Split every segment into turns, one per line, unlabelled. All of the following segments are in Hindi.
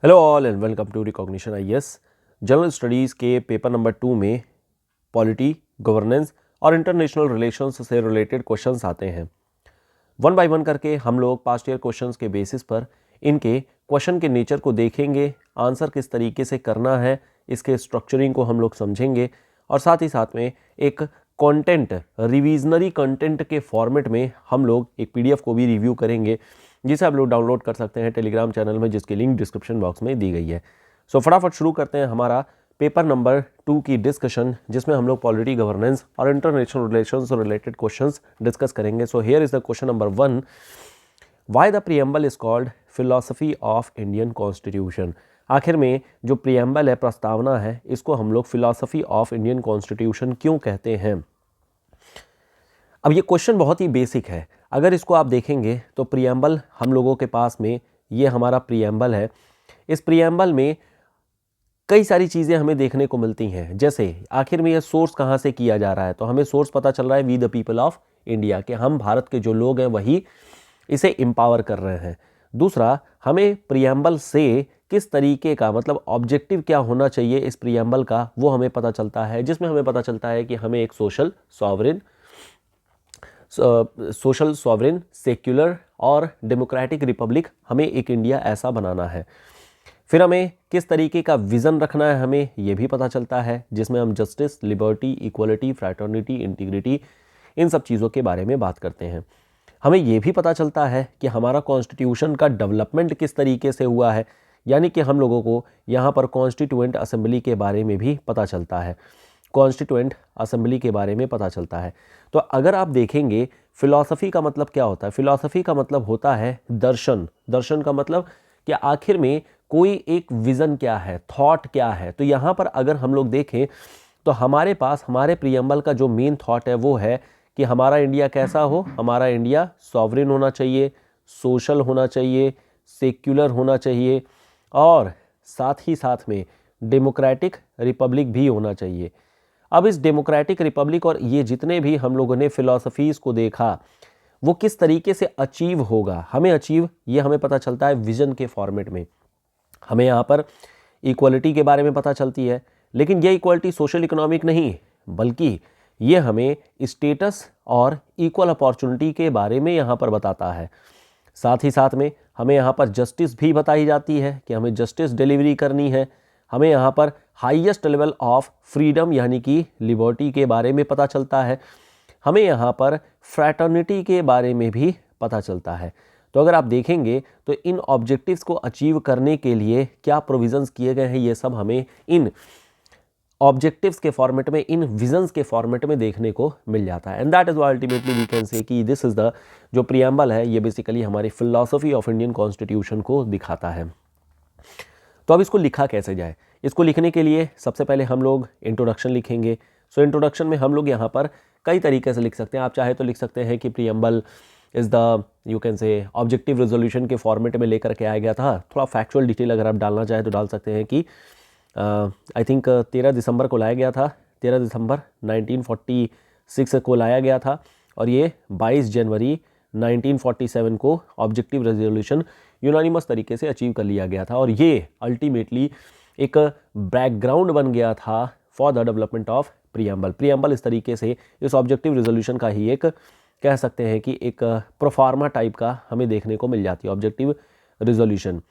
Hello all and welcome to recognition IAS. General studies के पेपर नंबर 2 में पॉलिटी, गवर्नेंस और इंटरनेशनल रिलेशंस से रिलेटेड क्वेश्चंस आते हैं। वन बाय वन करके हम लोग पास्ट ईयर क्वेश्चंस के बेसिस पर इनके क्वेश्चन के नेचर को देखेंगे, आंसर किस तरीके से करना है, इसके स्ट्रक्चरिंग को हम लोग समझेंगे और साथ ही साथ में एक कंटेंट, रिविजनरी कंटेंट के फॉर्मेट में हम लोग एक पीडीएफ को भी रिव्यू करेंगे, जिसे आप लोग डाउनलोड कर सकते हैं टेलीग्राम चैनल में, जिसकी लिंक डिस्क्रिप्शन बॉक्स में दी गई है। सो फटाफट शुरू करते हैं हमारा पेपर नंबर 2 की डिस्कशन, जिसमें हम लोग पॉलिटी, गवर्नेंस और इंटरनेशनल रिलेशंस से रिलेटेड क्वेश्चंस डिस्कस करेंगे। So here is the question number 1, why the preamble is called philosophy of Indian constitution. आखिर में जो प्रीएम्बल है, प्रस्तावना है, इसको हम लोग फिलॉसफी ऑफ इंडियन कॉन्स्टिट्यूशन क्यों कहते हैं। अब ये क्वेश्चन बहुत ही बेसिक है। अगर इसको आप देखेंगे तो प्रीएम्बल हम लोगों के पास में, ये हमारा प्रीएम्बल है। इस प्रीएम्बल में कई सारी चीज़ें हमें देखने को मिलती हैं, जैसे आखिर में ये सोर्स कहाँ से किया जा रहा है, तो हमें सोर्स पता चल रहा है we the people of India, कि हम भारत के जो लोग हैं वही इसे एम्पावर कर रहे हैं। दूसरा, हमें प्रीएम्बल से किस तरीके का, मतलब ऑब्जेक्टिव क्या होना चाहिए इस प्रीएम्बल का, वो हमें पता चलता है, जिसमें हमें पता चलता है कि हमें एक सोशल सॉवरेन, सेक्युलर और डेमोक्रेटिक रिपब्लिक, हमें एक इंडिया ऐसा बनाना है। फिर हमें किस तरीके का विज़न रखना है, हमें ये भी पता चलता है, जिसमें हम justice, liberty, equality, fraternity, integrity, इन सब चीज़ों के बारे में बात करते हैं। हमें ये भी पता चलता है कि हमारा कॉन्स्टिट्यूशन का डेवलपमेंट किस तरीके से हुआ है, यानी कि हम लोगों को यहाँ पर कॉन्स्टिट्यूएंट असेंबली के बारे में भी पता चलता है, कॉन्स्टिट्यूएंट असेंबली के बारे में पता चलता है। तो अगर आप देखेंगे फिलॉसफी का मतलब क्या होता है, फिलॉसफी का मतलब होता है दर्शन। दर्शन का मतलब कि आखिर में कोई एक विज़न क्या है, थॉट क्या है। तो यहाँ पर अगर हम लोग देखें तो हमारे पास, हमारे प्रीएम्बल का जो मेन थॉट है वो है कि हमारा इंडिया कैसा हो, हमारा इंडिया सॉवरेन होना चाहिए, सोशल होना चाहिए, सेक्युलर होना चाहिए और साथ ही साथ में डेमोक्रेटिक रिपब्लिक भी होना चाहिए। अब इस डेमोक्रेटिक रिपब्लिक और ये जितने भी हम लोगों ने फिलॉसफीज़ को देखा, वो किस तरीके से अचीव होगा, हमें अचीव, ये हमें पता चलता है विज़न के फॉर्मेट में। हमें यहाँ पर इक्वलिटी के बारे में पता चलती है, लेकिन ये इक्वलिटी सोशल इकोनॉमिक नहीं, बल्कि ये हमें स्टेटस और इक्वल अपॉर्चुनिटी के बारे में यहाँ पर बताता है। साथ ही साथ में हमें यहाँ पर जस्टिस भी बताई जाती है कि हमें जस्टिस डिलीवरी करनी है। हमें यहाँ पर हाईएस्ट लेवल ऑफ फ्रीडम यानी कि लिबर्टी के बारे में पता चलता है। हमें यहाँ पर फ्रैटर्निटी के बारे में भी पता चलता है। तो अगर आप देखेंगे तो इन ऑब्जेक्टिव्स को अचीव करने के लिए क्या प्रोविजंस किए गए हैं, ये सब हमें इन ऑब्जेक्टिव्स के फॉर्मेट में, इन विजन्स के फॉर्मेट में देखने को मिल जाता है। And that is why ultimately we can say कि दिस इज द, जो प्रीएम्बल है, ये बेसिकली हमारी फिलॉसफी ऑफ इंडियन कॉन्स्टिट्यूशन को दिखाता है। तो अब इसको लिखा कैसे जाए, इसको लिखने के लिए सबसे पहले हम लोग इंट्रोडक्शन लिखेंगे। सो इंट्रोडक्शन में हम लोग यहाँ पर कई तरीके से लिख सकते हैं। आप चाहे तो लिख सकते हैं कि preamble is the, you can say, objective resolution के फॉर्मेट में लेकर के आया गया था। थोड़ा फैक्चुअल डिटेल अगर आप डालना चाहें तो डाल सकते हैं कि आई थिंक 13 दिसंबर को लाया गया था, 13 दिसंबर 1946 को लाया गया था और ये 22 जनवरी 1947 को ऑब्जेक्टिव रेजोल्यूशन यूनानिमस तरीके से अचीव कर लिया गया था। और ये अल्टीमेटली एक बैकग्राउंड बन गया था for the development of preamble. Preamble इस तरीके से इस ऑब्जेक्टिव रेजोल्यूशन का ही एक, कह सकते हैं कि एक प्रोफार्मा टाइप का हमें देखने को मिल जाती है ऑब्जेक्टिव रेजोल्यूशन।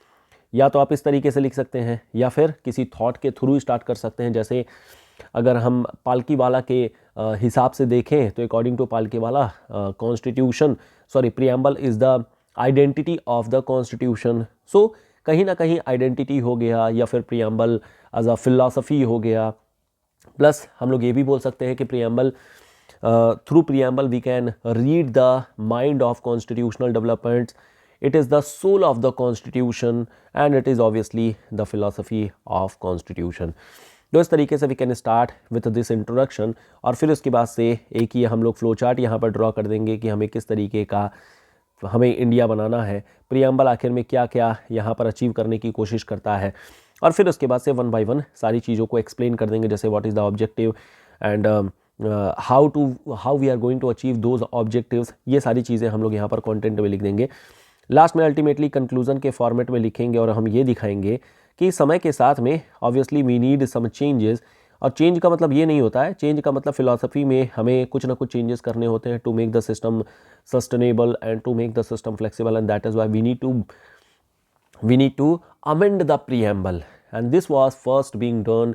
या तो आप इस तरीके से लिख सकते हैं या फिर किसी थॉट के थ्रू स्टार्ट कर सकते हैं। जैसे अगर हम पालकीवाला के हिसाब से देखें तो according to Palkhivala, constitution, sorry, preamble is the identity of the constitution. So कहीं ना कहीं आइडेंटिटी हो गया या फिर प्रीएम्बल एज अ फिलॉसफी हो गया। प्लस हम लोग ये भी बोल सकते हैं कि preamble, through preamble we can read the mind of constitutional developments. It is the soul of the constitution and it is obviously the philosophy of constitution. तो इस तरीके से we can start with this introduction और फिर उसके बाद से एक ही हम लोग फ्लो चार्ट यहाँ पर ड्रॉ कर देंगे कि हमें किस तरीके का हमें इंडिया बनाना है, प्रीएम्बल आखिर में क्या क्या यहाँ पर अचीव करने की कोशिश करता है, और फिर उसके बाद से वन बाय वन सारी चीज़ों को एक्सप्लेन कर देंगे, जैसे what is the objective and how we are going to achieve those objectives. ये सारी चीज़ें हम लोग यहाँ पर कंटेंट में लिख देंगे। लास्ट में अल्टीमेटली कंक्लूजन के फॉर्मेट में लिखेंगे और हम ये दिखाएंगे कि समय के साथ में obviously we need some changes, और चेंज का मतलब ये नहीं होता है, चेंज का मतलब फिलॉसफी में हमें कुछ ना कुछ चेंजेस करने होते हैं to make the system sustainable and to make the system flexible, and that is why we need to amend the preamble, and this was first being done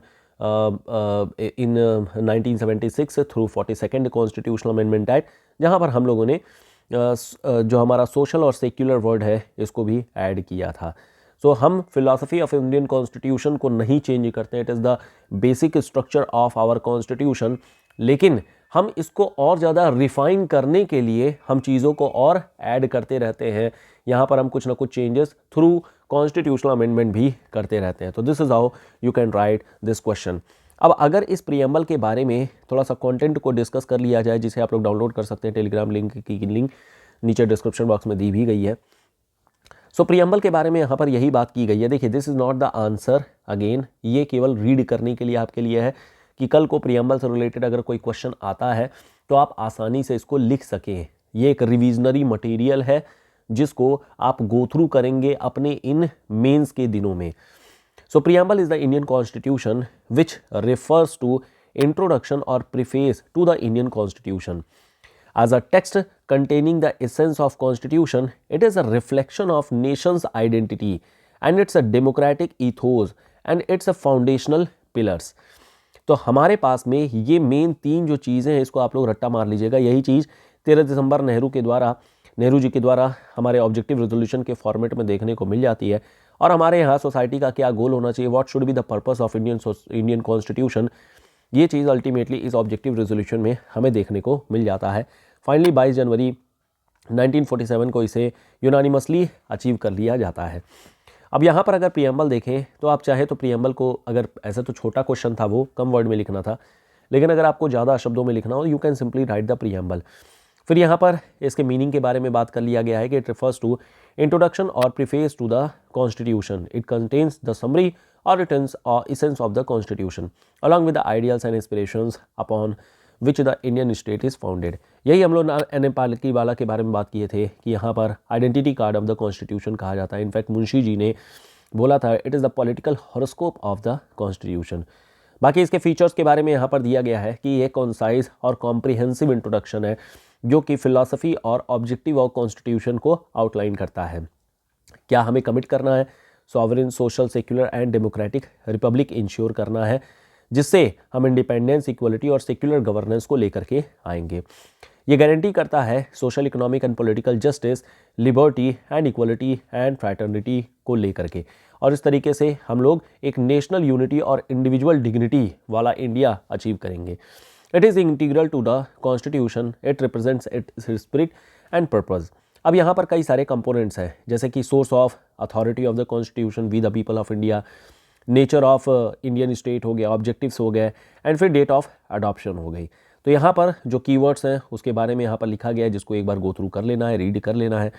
in 1976 through 42nd Constitutional Amendment Act, जहाँ पर हम लोगों ने जो हमारा सोशल और सेक्युलर वर्ड है इसको भी ऐड किया था। सो हम फिलॉसफी ऑफ इंडियन कॉन्स्टिट्यूशन को नहीं चेंज करते, it is the basic structure of our constitution, लेकिन हम इसको और ज़्यादा रिफाइन करने के लिए हम चीज़ों को और ऐड करते रहते हैं। यहाँ पर हम कुछ ना कुछ चेंजेस थ्रू कॉन्स्टिट्यूशनल अमेंडमेंट भी करते रहते हैं। तो this is how you can write this question. अब अगर इस प्रीएम्बल के बारे में थोड़ा सा कंटेंट को डिस्कस कर लिया जाए, जिसे आप लोग डाउनलोड कर सकते हैं, टेलीग्राम लिंक की लिंक नीचे डिस्क्रिप्शन बॉक्स में दी भी गई है। सो प्रीएम्बल के बारे में यहाँ पर यही बात की गई है। देखिए, this is not the answer again, ये केवल रीड करने के लिए आपके लिए है कि कल को प्रीएम्बल से रिलेटेड अगर कोई क्वेश्चन आता है तो आप आसानी से इसको लिख सकें। ये एक रिविजनरी मटेरियल है जिसको आप गो थ्रू करेंगे अपने इन मेंस के दिनों में। So preamble is the Indian constitution which refers to introduction और preface to the Indian constitution as a text containing the essence of constitution. It is a reflection of nation's identity and it's a democratic ethos and it's a foundational pillars. तो हमारे पास में ये मेन तीन जो चीज़ें हैं इसको आप लोग रट्टा मार लीजिएगा। यही चीज़ 13 दिसंबर नेहरू जी के द्वारा हमारे ऑब्जेक्टिव रेजोल्यूशन के फॉर्मेट में देखने को मिल जाती है। और हमारे यहाँ सोसाइटी का क्या गोल होना चाहिए, what should be the purpose of Indian constitution, ये चीज़ अल्टीमेटली इस ऑब्जेक्टिव रेजोल्यूशन में हमें देखने को मिल जाता है। फाइनली 22 जनवरी 1947 को इसे यूनानिमसली अचीव कर लिया जाता है। अब यहाँ पर अगर प्रीएम्बल देखें तो आप चाहे तो प्रीएम्बल को, अगर ऐसा तो छोटा क्वेश्चन था वो कम वर्ड में लिखना था, लेकिन अगर आपको ज़्यादा शब्दों में लिखना हो you can simply right the preamble. फिर यहाँ पर इसके मीनिंग के बारे में बात कर लिया गया है कि इट रिफर्स टू इंट्रोडक्शन और preface to the constitution, it contains the summary or returns or essence of the constitution along with the ideals and inspirations upon which the Indian state is founded। यही हम लोग नेपाल की वाला के बारे में बात किए थे कि यहाँ पर identity card of the constitution कहा जाता है। इनफैक्ट मुंशी जी ने बोला था it is the political horoscope of the constitution. बाकी इसके फीचर्स के बारे में यहाँ पर दिया गया है कि ये कॉन्साइज और कॉम्प्रिहेंसिव इंट्रोडक्शन है जो कि फिलॉसफी और ऑब्जेक्टिव ऑफ कॉन्स्टिट्यूशन को आउटलाइन करता है। क्या हमें कमिट करना है, sovereign, social, secular and democratic Republic ensure करना है, जिससे हम इंडिपेंडेंस, इक्वलिटी और सेक्युलर गवर्नेंस को लेकर के आएंगे। ये गारंटी करता है social, economic and political justice, liberty and equality and fraternity को लेकर के, और इस तरीके से हम लोग एक नेशनल यूनिटी और इंडिविजुअल डिग्निटी वाला इंडिया अचीव करेंगे। It is integral to the constitution, it represents its spirit and purpose. अब यहाँ पर कई सारे कंपोनेंट्स हैं, जैसे कि source of authority of the constitution, we the people of India, nature of Indian state हो गया, ऑब्जेक्टिव्स हो गए, एंड फिर डेट ऑफ अडॉप्शन हो गई। तो यहाँ पर जो कीवर्ड्स हैं उसके बारे में यहाँ पर लिखा गया है, जिसको एक बार गो थ्रू कर लेना है, रीड कर लेना है।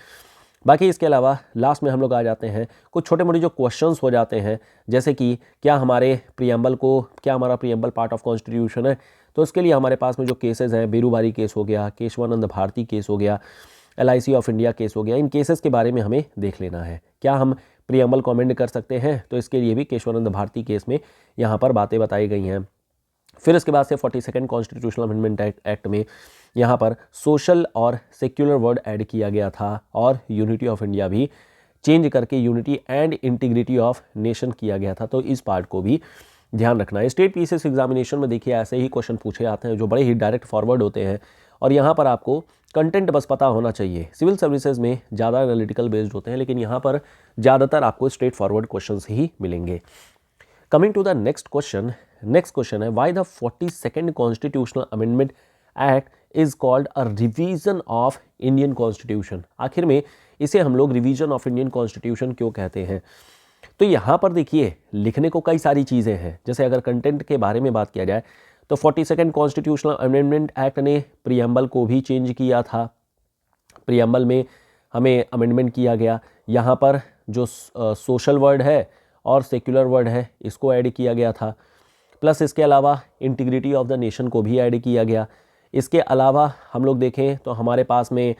बाकी इसके अलावा लास्ट में हम लोग आ जाते हैं कुछ छोटे मोटे जो क्वेश्चंस हो जाते हैं, जैसे कि क्या हमारा प्रीएम्बल पार्ट ऑफ कॉन्स्टिट्यूशन है। तो इसके लिए हमारे पास में जो केसेस हैं, बेरूबारी केस हो गया, केशवानंद भारती केस हो गया, LIC ऑफ इंडिया केस हो गया, इन केसेस के बारे में हमें देख लेना है। क्या हम प्रीएम्बल को अमेंड कर सकते हैं, तो इसके लिए भी केशवानंद भारती केस में यहाँ पर बातें बताई गई हैं। फिर इसके बाद से 42nd कॉन्स्टिट्यूशनल अमेंडमेंट एक्ट में यहाँ पर सोशल और सेक्युलर वर्ड ऐड किया गया था, और यूनिटी ऑफ इंडिया भी चेंज करके unity and integrity of nation किया गया था। तो इस पार्ट को भी ध्यान रखना है। स्टेट पीसीएस एग्जामिनेशन में देखिए ऐसे ही क्वेश्चन पूछे जाते हैं जो बड़े ही डायरेक्ट फॉरवर्ड होते हैं, और यहाँ पर आपको कंटेंट बस पता होना चाहिए। सिविल सर्विसेज में ज़्यादा एनालिटिकल बेस्ड होते हैं, लेकिन यहाँ पर ज़्यादातर आपको स्ट्रेट फॉरवर्ड क्वेश्चंस ही मिलेंगे। Coming to the next question है why the 42nd constitutional amendment act is called a revision of Indian constitution. आखिर में इसे हम लोग रिवीजन ऑफ इंडियन कॉन्स्टिट्यूशन क्यों कहते हैं। तो यहाँ पर देखिए लिखने को कई सारी चीज़ें हैं। जैसे अगर कंटेंट के बारे में बात किया जाए तो 42nd कॉन्स्टिट्यूशनल अमेंडमेंट एक्ट ने प्रीएम्बल को भी चेंज किया था। प्रीएम्बल में हमें अमेंडमेंट किया गया, यहाँ पर जो सोशल वर्ड है और सेक्युलर वर्ड है इसको ऐड किया गया था। प्लस इसके अलावा इंटीग्रिटी ऑफ द नेशन को भी ऐड किया गया। इसके अलावा हम लोग देखें तो हमारे पास में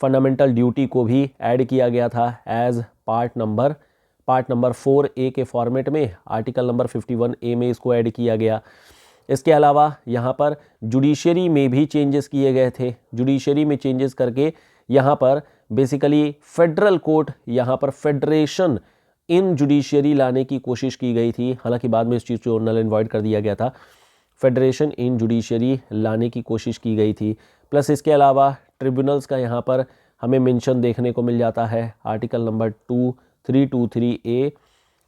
फंडामेंटल ड्यूटी को भी ऐड किया गया था एज पार्ट नंबर 4A के फॉर्मेट में, आर्टिकल नंबर 51A में इसको ऐड किया गया। इसके अलावा यहाँ पर जुडिशरी में भी चेंजेस किए गए थे। जुडिशरी में चेंजेस करके यहाँ पर बेसिकली फेडरल कोर्ट, यहाँ पर फेडरेशन इन जुडिशरी लाने की कोशिश की गई थी। हालांकि बाद में इस चीज़ को नल एंड वॉइड कर दिया गया था। फेडरेशन इन जुडिशरी लाने की कोशिश की गई थी। प्लस इसके अलावा ट्रिब्यूनल्स का यहाँ पर हमें मेंशन देखने को मिल जाता है, article number 323A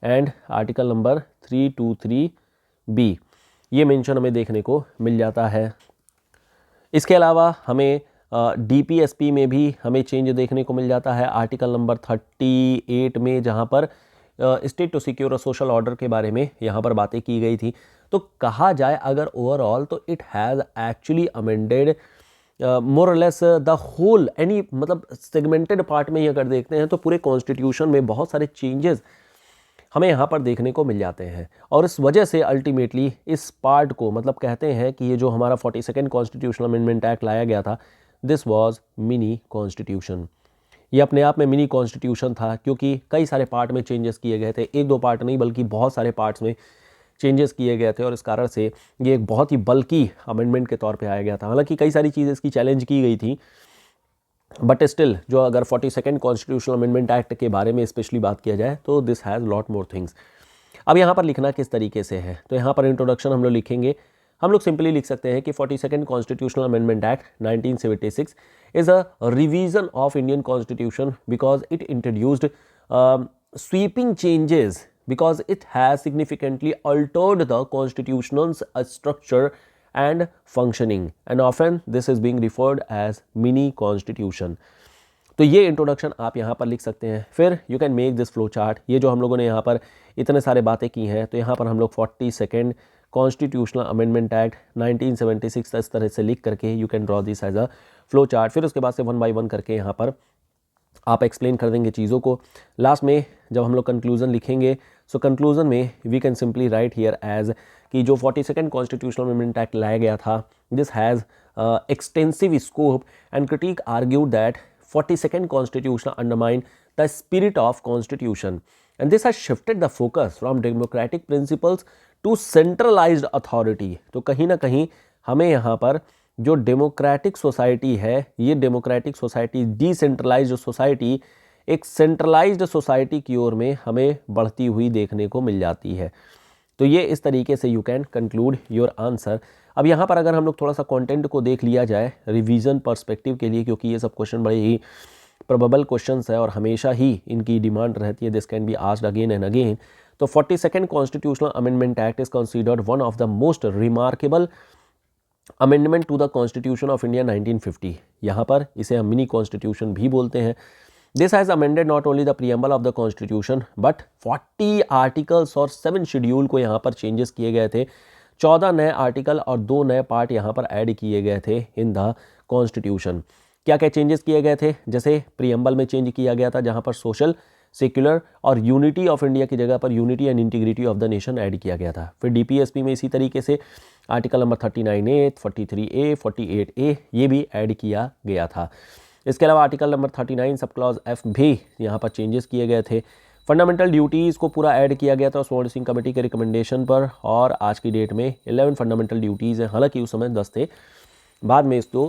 and article number 323B, ये मेंशन हमें देखने को मिल जाता है। इसके अलावा हमें DPSP में भी हमें चेंज देखने को मिल जाता है, आर्टिकल नंबर 38 में, जहाँ पर state to secure a social order के बारे में यहाँ पर बातें की गई थी। तो कहा जाए अगर ओवरऑल तो इट हैज़ एक्चुअली अमेंडेड मोर और लेस द होल एनी, मतलब सेगमेंटेड पार्ट में ही अगर देखते हैं तो पूरे कॉन्स्टिट्यूशन में बहुत सारे चेंजेस हमें यहाँ पर देखने को मिल जाते हैं। और इस वजह से अल्टीमेटली इस पार्ट को, मतलब कहते हैं कि ये जो हमारा 42nd कॉन्स्टिट्यूशनल अमेंडमेंट एक्ट लाया गया था, दिस वाज मिनी कॉन्स्टिट्यूशन। ये अपने आप में मिनी कॉन्स्टिट्यूशन था क्योंकि कई सारे पार्ट में चेंजेस किए गए थे, एक दो पार्ट नहीं बल्कि बहुत सारे पार्ट्स में चेंजेस किए गए थे, और इस कारण से ये एक बहुत ही बल्कि अमेंडमेंट के तौर पे आया गया था। हालांकि कई सारी चीज़ें इसकी चैलेंज की गई थी, बट स्टिल जो अगर 42nd कॉन्स्टिट्यूशनल अमेंडमेंट एक्ट के बारे में स्पेशली बात किया जाए तो this has lot more things. अब यहाँ पर लिखना किस तरीके से है, तो यहाँ पर इंट्रोडक्शन हम लोग लिखेंगे, हम लोग सिंपली लिख सकते हैं कि 42nd constitutional amendment act 1976 is a revision of Indian constitution because it introduced sweeping changes because it has significantly altered the constitution's structure and functioning, and often this is being referred as mini constitution। तो ये इंट्रोडक्शन आप यहाँ पर लिख सकते हैं। फिर you can make this flow chart. ये जो हम लोगों ने यहाँ पर इतने सारे बातें की हैं, तो यहाँ पर हम लोग 42nd कॉन्स्टिट्यूशनल अमेंडमेंट एक्ट 1976 इस तरह से लिख करके you can draw this as a flow chart. फिर उसके बाद से 1 बाय 1 करके यहाँ पर आप एक्सप्लेन कर देंगे चीज़ों को। लास्ट में जब हम लोग कंक्लूजन लिखेंगे, सो कंक्लूजन में we can simply write here as कि जो 42nd कॉन्स्टिट्यूशनल अमेंडमेंट एक्ट लाया गया था, this has extensive scope and critic argued that 42nd constitution undermine the spirit of constitution and this has shifted the focus from democratic principles to centralised authority. तो कहीं ना कहीं हमें यहाँ पर जो डेमोक्रेटिक सोसाइटी है, ये डेमोक्रेटिक सोसाइटी डिसेंट्रलाइज्ड सोसाइटी एक सेंट्रलाइज्ड सोसाइटी की ओर में हमें बढ़ती हुई देखने को मिल जाती है। तो ये इस तरीके से you can conclude your answer. अब यहाँ पर अगर हम लोग थोड़ा सा कंटेंट को देख लिया जाए रिवीजन पर्सपेक्टिव के लिए, क्योंकि ये सब क्वेश्चन बड़े ही प्रोबेबल क्वेश्चंस है और हमेशा ही इनकी डिमांड रहती है, this can be asked again and again. तो 42nd constitutional amendment act is considered one of the most remarkable amendment to the constitution of India 1950। यहाँ पर इसे हम मिनी कॉन्स्टिट्यूशन भी बोलते हैं। This has amended not only the preamble of the constitution but 40 articles और 7 शेड्यूल को यहाँ पर चेंजेस किए गए थे। 14 नए आर्टिकल और 2 नए पार्ट यहाँ पर ऐड किए गए थे इन द कॉन्स्टिट्यूशन। क्या क्या चेंजेस किए गए थे, जैसे प्रीएम्बल में चेंज किया गया था जहाँ पर सोशल, सेक्युलर और यूनिटी ऑफ इंडिया की जगह पर unity and integrity of the nation add किया गया था। फिर DPSP में इसी तरीके से article number 39A, 43A, 48A ये भी ऐड किया गया था। इसके अलावा article number 39 sub clause F भी यहाँ पर चेंजेस किए गए थे। फंडामेंटल ड्यूटीज़ को पूरा ऐड किया गया था स्वर्ण सिंह कमेटी के रिकमेंडेशन पर, और आज की डेट में 11 फंडामेंटल ड्यूटीज़ हैं। हालांकि उस समय 10 थे, बाद में इसको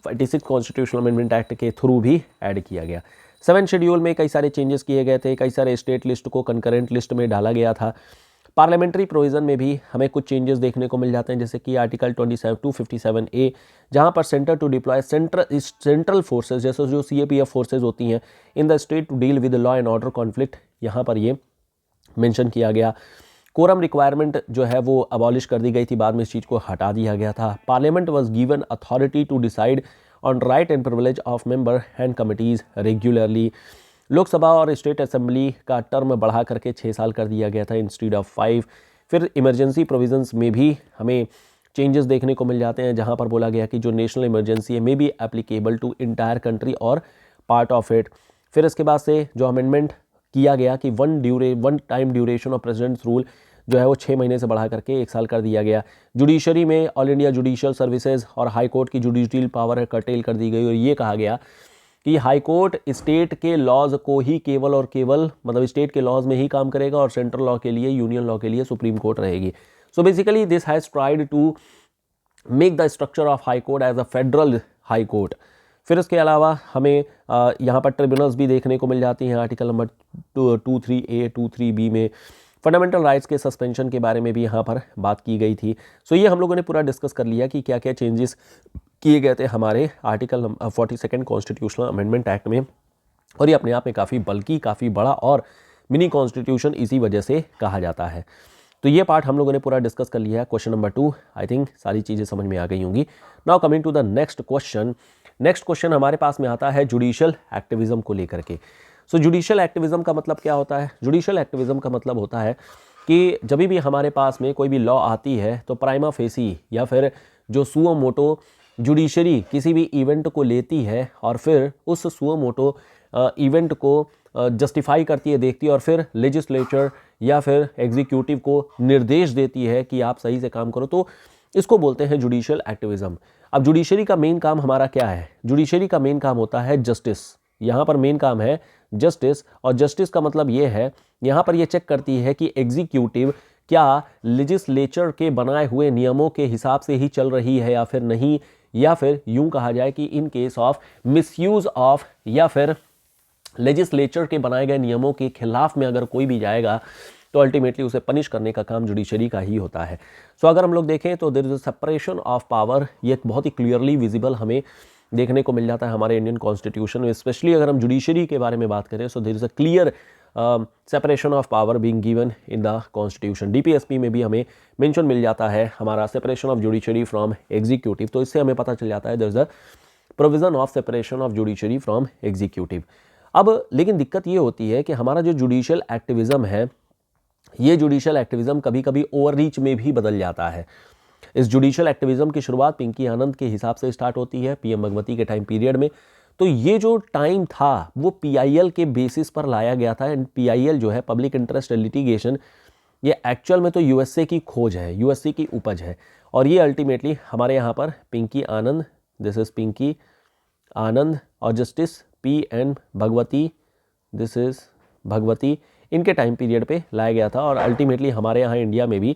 46 कॉन्स्टिट्यूशनल अमेंडमेंट एक्ट के थ्रू भी ऐड किया गया। 7 शेड्यूल में कई सारे चेंजेस किए गए थे, कई सारे स्टेट लिस्ट को कंकरेंट लिस्ट में डाला गया था। पार्लियामेंट्री प्रोविज़न में भी हमें कुछ चेंजेस देखने को मिल जाते हैं, जैसे कि आर्टिकल 257A जहां पर centre to deploy central forces, जैसे जो CAPF फोर्सेज होती हैं in the state to deal with law and order conflict, यहाँ पर ये मेंशन किया गया। कोरम रिक्वायरमेंट जो है वो अबॉलिश कर दी गई थी, बाद में इस चीज़ को हटा दिया गया था। Parliament was given authority to decide on right and privilege of member and committees regularly. Lok Sabha और स्टेट असेंबली का टर्म बढ़ा करके 6 साल कर दिया गया था इंस्टीड ऑफ 5। फिर इमरजेंसी प्रोविजंस में भी हमें चेंजेस देखने को मिल जाते हैं, जहां पर बोला गया कि जो नेशनल इमरजेंसी है may be applicable to entire country और पार्ट ऑफ इट। फिर इसके बाद से जो अमेंडमेंट किया गया कि one time duration of president's rule जो है वो 6 महीने से बढ़ा करके 1 साल कर दिया गया। जुडिशरी में ऑल इंडिया जुडिशियल सर्विसेज और हाई कोर्ट की जुडिशियल पावर कर्टेल कर दी गई, और ये कहा गया कि हाई कोर्ट स्टेट के लॉज को ही केवल और केवल मतलब स्टेट के लॉज में ही काम करेगा और सेंट्रल लॉ के लिए, यूनियन लॉ के लिए सुप्रीम कोर्ट रहेगी. So basically this has tried to make the structure of high court as a federal high court. फिर इसके अलावा हमें यहाँ पर ट्रिब्यूनल्स भी देखने को मिल जाती हैं. आर्टिकल नंबर 23A 23B में फंडामेंटल राइट्स के सस्पेंशन के बारे में भी यहाँ पर बात की गई थी. सो ये हम लोगों ने पूरा डिस्कस कर लिया कि क्या क्या चेंजेस किए गए थे हमारे आर्टिकल 42 कॉन्स्टिट्यूशनल अमेंडमेंट एक्ट में, और ये अपने आप में काफ़ी बल्कि, काफ़ी बड़ा और मिनी कॉन्स्टिट्यूशन इसी वजह से कहा जाता है. तो ये पार्ट हम लोगों ने पूरा डिस्कस कर लिया है. क्वेश्चन नंबर 2, आई थिंक सारी चीज़ें समझ में आ गई होंगी. Now coming to the next question. Next question हमारे पास में आता है जुडिशियल एक्टिविज्म को लेकर के. सो जुडिशियल एक्टिविज्म का मतलब क्या होता है? जुडिशियल एक्टिविज्म का मतलब होता है कि जब भी हमारे पास में कोई भी लॉ आती है तो प्राइमा फेसी या फिर जो सुओ मोटो जुडिशरी किसी भी इवेंट को लेती है और फिर उस सुओ मोटो इवेंट को जस्टिफाई करती है, देखती है, और फिर लेजिस्लेचर या फिर एग्जीक्यूटिव को निर्देश देती है कि आप सही से काम करो, तो इसको बोलते हैं जुडिशियल एक्टिविज्म. अब जुडिशरी का मेन काम हमारा क्या है? जुडिशरी का मेन काम होता है जस्टिस. यहाँ पर मेन काम है जस्टिस, और जस्टिस का मतलब ये है, यहाँ पर ये चेक करती है कि एग्जीक्यूटिव क्या लेजिस्लेचर के बनाए हुए नियमों के हिसाब से ही चल रही है या फिर नहीं, या फिर यूं कहा जाए कि इन केस ऑफ मिसयूज ऑफ या फिर लेजिस्लेचर के बनाए गए नियमों के खिलाफ में अगर कोई भी जाएगा तो अल्टीमेटली उसे पनिश करने का काम जुडिशरी का ही होता है. सो अगर हम लोग देखें तो there is a separation of power. ये बहुत ही क्लियरली विजिबल हमें देखने को मिल जाता है हमारे इंडियन कॉन्स्टिट्यूशन में. स्पेशली अगर हम जुडिशरी के बारे में बात करें, so there is a clear separation of power being given in the constitution. DPSP में भी हमें मेंशन मिल जाता है हमारा separation of judiciary from executive. तो इससे हमें पता चल जाता है there is a provision of separation of judiciary from executive. अब लेकिन दिक्कत ये होती है कि हमारा जो जुडिशियल एक्टिविज्म है, ये जुडिशियल एक्टिविज्म कभी कभी ओवररीच में भी बदल जाता है. इस जुडिशियल एक्टिविज्म की शुरुआत पिंकी आनंद के हिसाब से स्टार्ट होती है पीएम भगवती के टाइम पीरियड में. तो ये जो टाइम था वो पीआईएल के बेसिस पर लाया गया था. एंड पीआईएल जो है पब्लिक इंटरेस्ट लिटिगेशन, ये एक्चुअल में तो यूएसए की खोज है, यूएसए की उपज है. और ये अल्टीमेटली हमारे यहाँ पर पिंकी आनंद, दिस इज पिंकी आनंद, और justice P N Bhagwati, this is Bhagwati, इनके टाइम पीरियड पे लाया गया था. और अल्टीमेटली हमारे यहाँ इंडिया में भी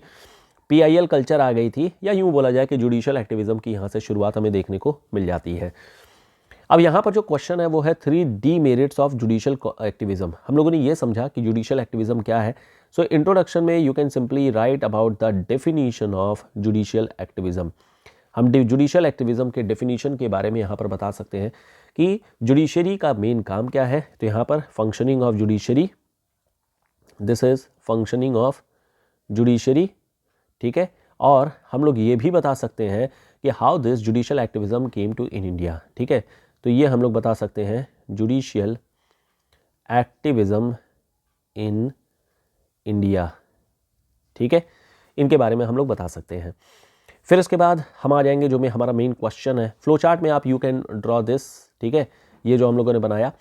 पीआईएल कल्चर आ गई थी, या यूँ बोला जाए कि जुडिशियल एक्टिविज्म की यहाँ से शुरुआत हमें देखने को मिल जाती है. अब यहाँ पर जो क्वेश्चन है वो है 3 डीमेरिट्स ऑफ जुडिशियल एक्टिविज्म. हम लोगों ने ये समझा कि जुडिशियल एक्टिविज्म क्या है. सो इंट्रोडक्शन में you can simply right about the definition of judicial activism. हम जुडिशियल एक्टिविज्म के डेफिनेशन के बारे में यहाँ पर बता सकते हैं कि जुडिशरी का मेन काम क्या है. तो यहाँ पर functioning of judiciary, this is functioning of judiciary, ठीक है. और हम लोग ये भी बता सकते हैं कि how this judicial activism came to in India, ठीक है. तो ये हम लोग बता सकते हैं जुडिशियल एक्टिविज्म इन इंडिया, ठीक है. इनके बारे में हम लोग बता सकते हैं. फिर इसके बाद हम आ जाएंगे जो में हमारा मेन क्वेश्चन है. फ्लो चार्ट में आप यू कैन ड्रॉ दिस, ठीक है, ये जो हम लोगों ने बनाया.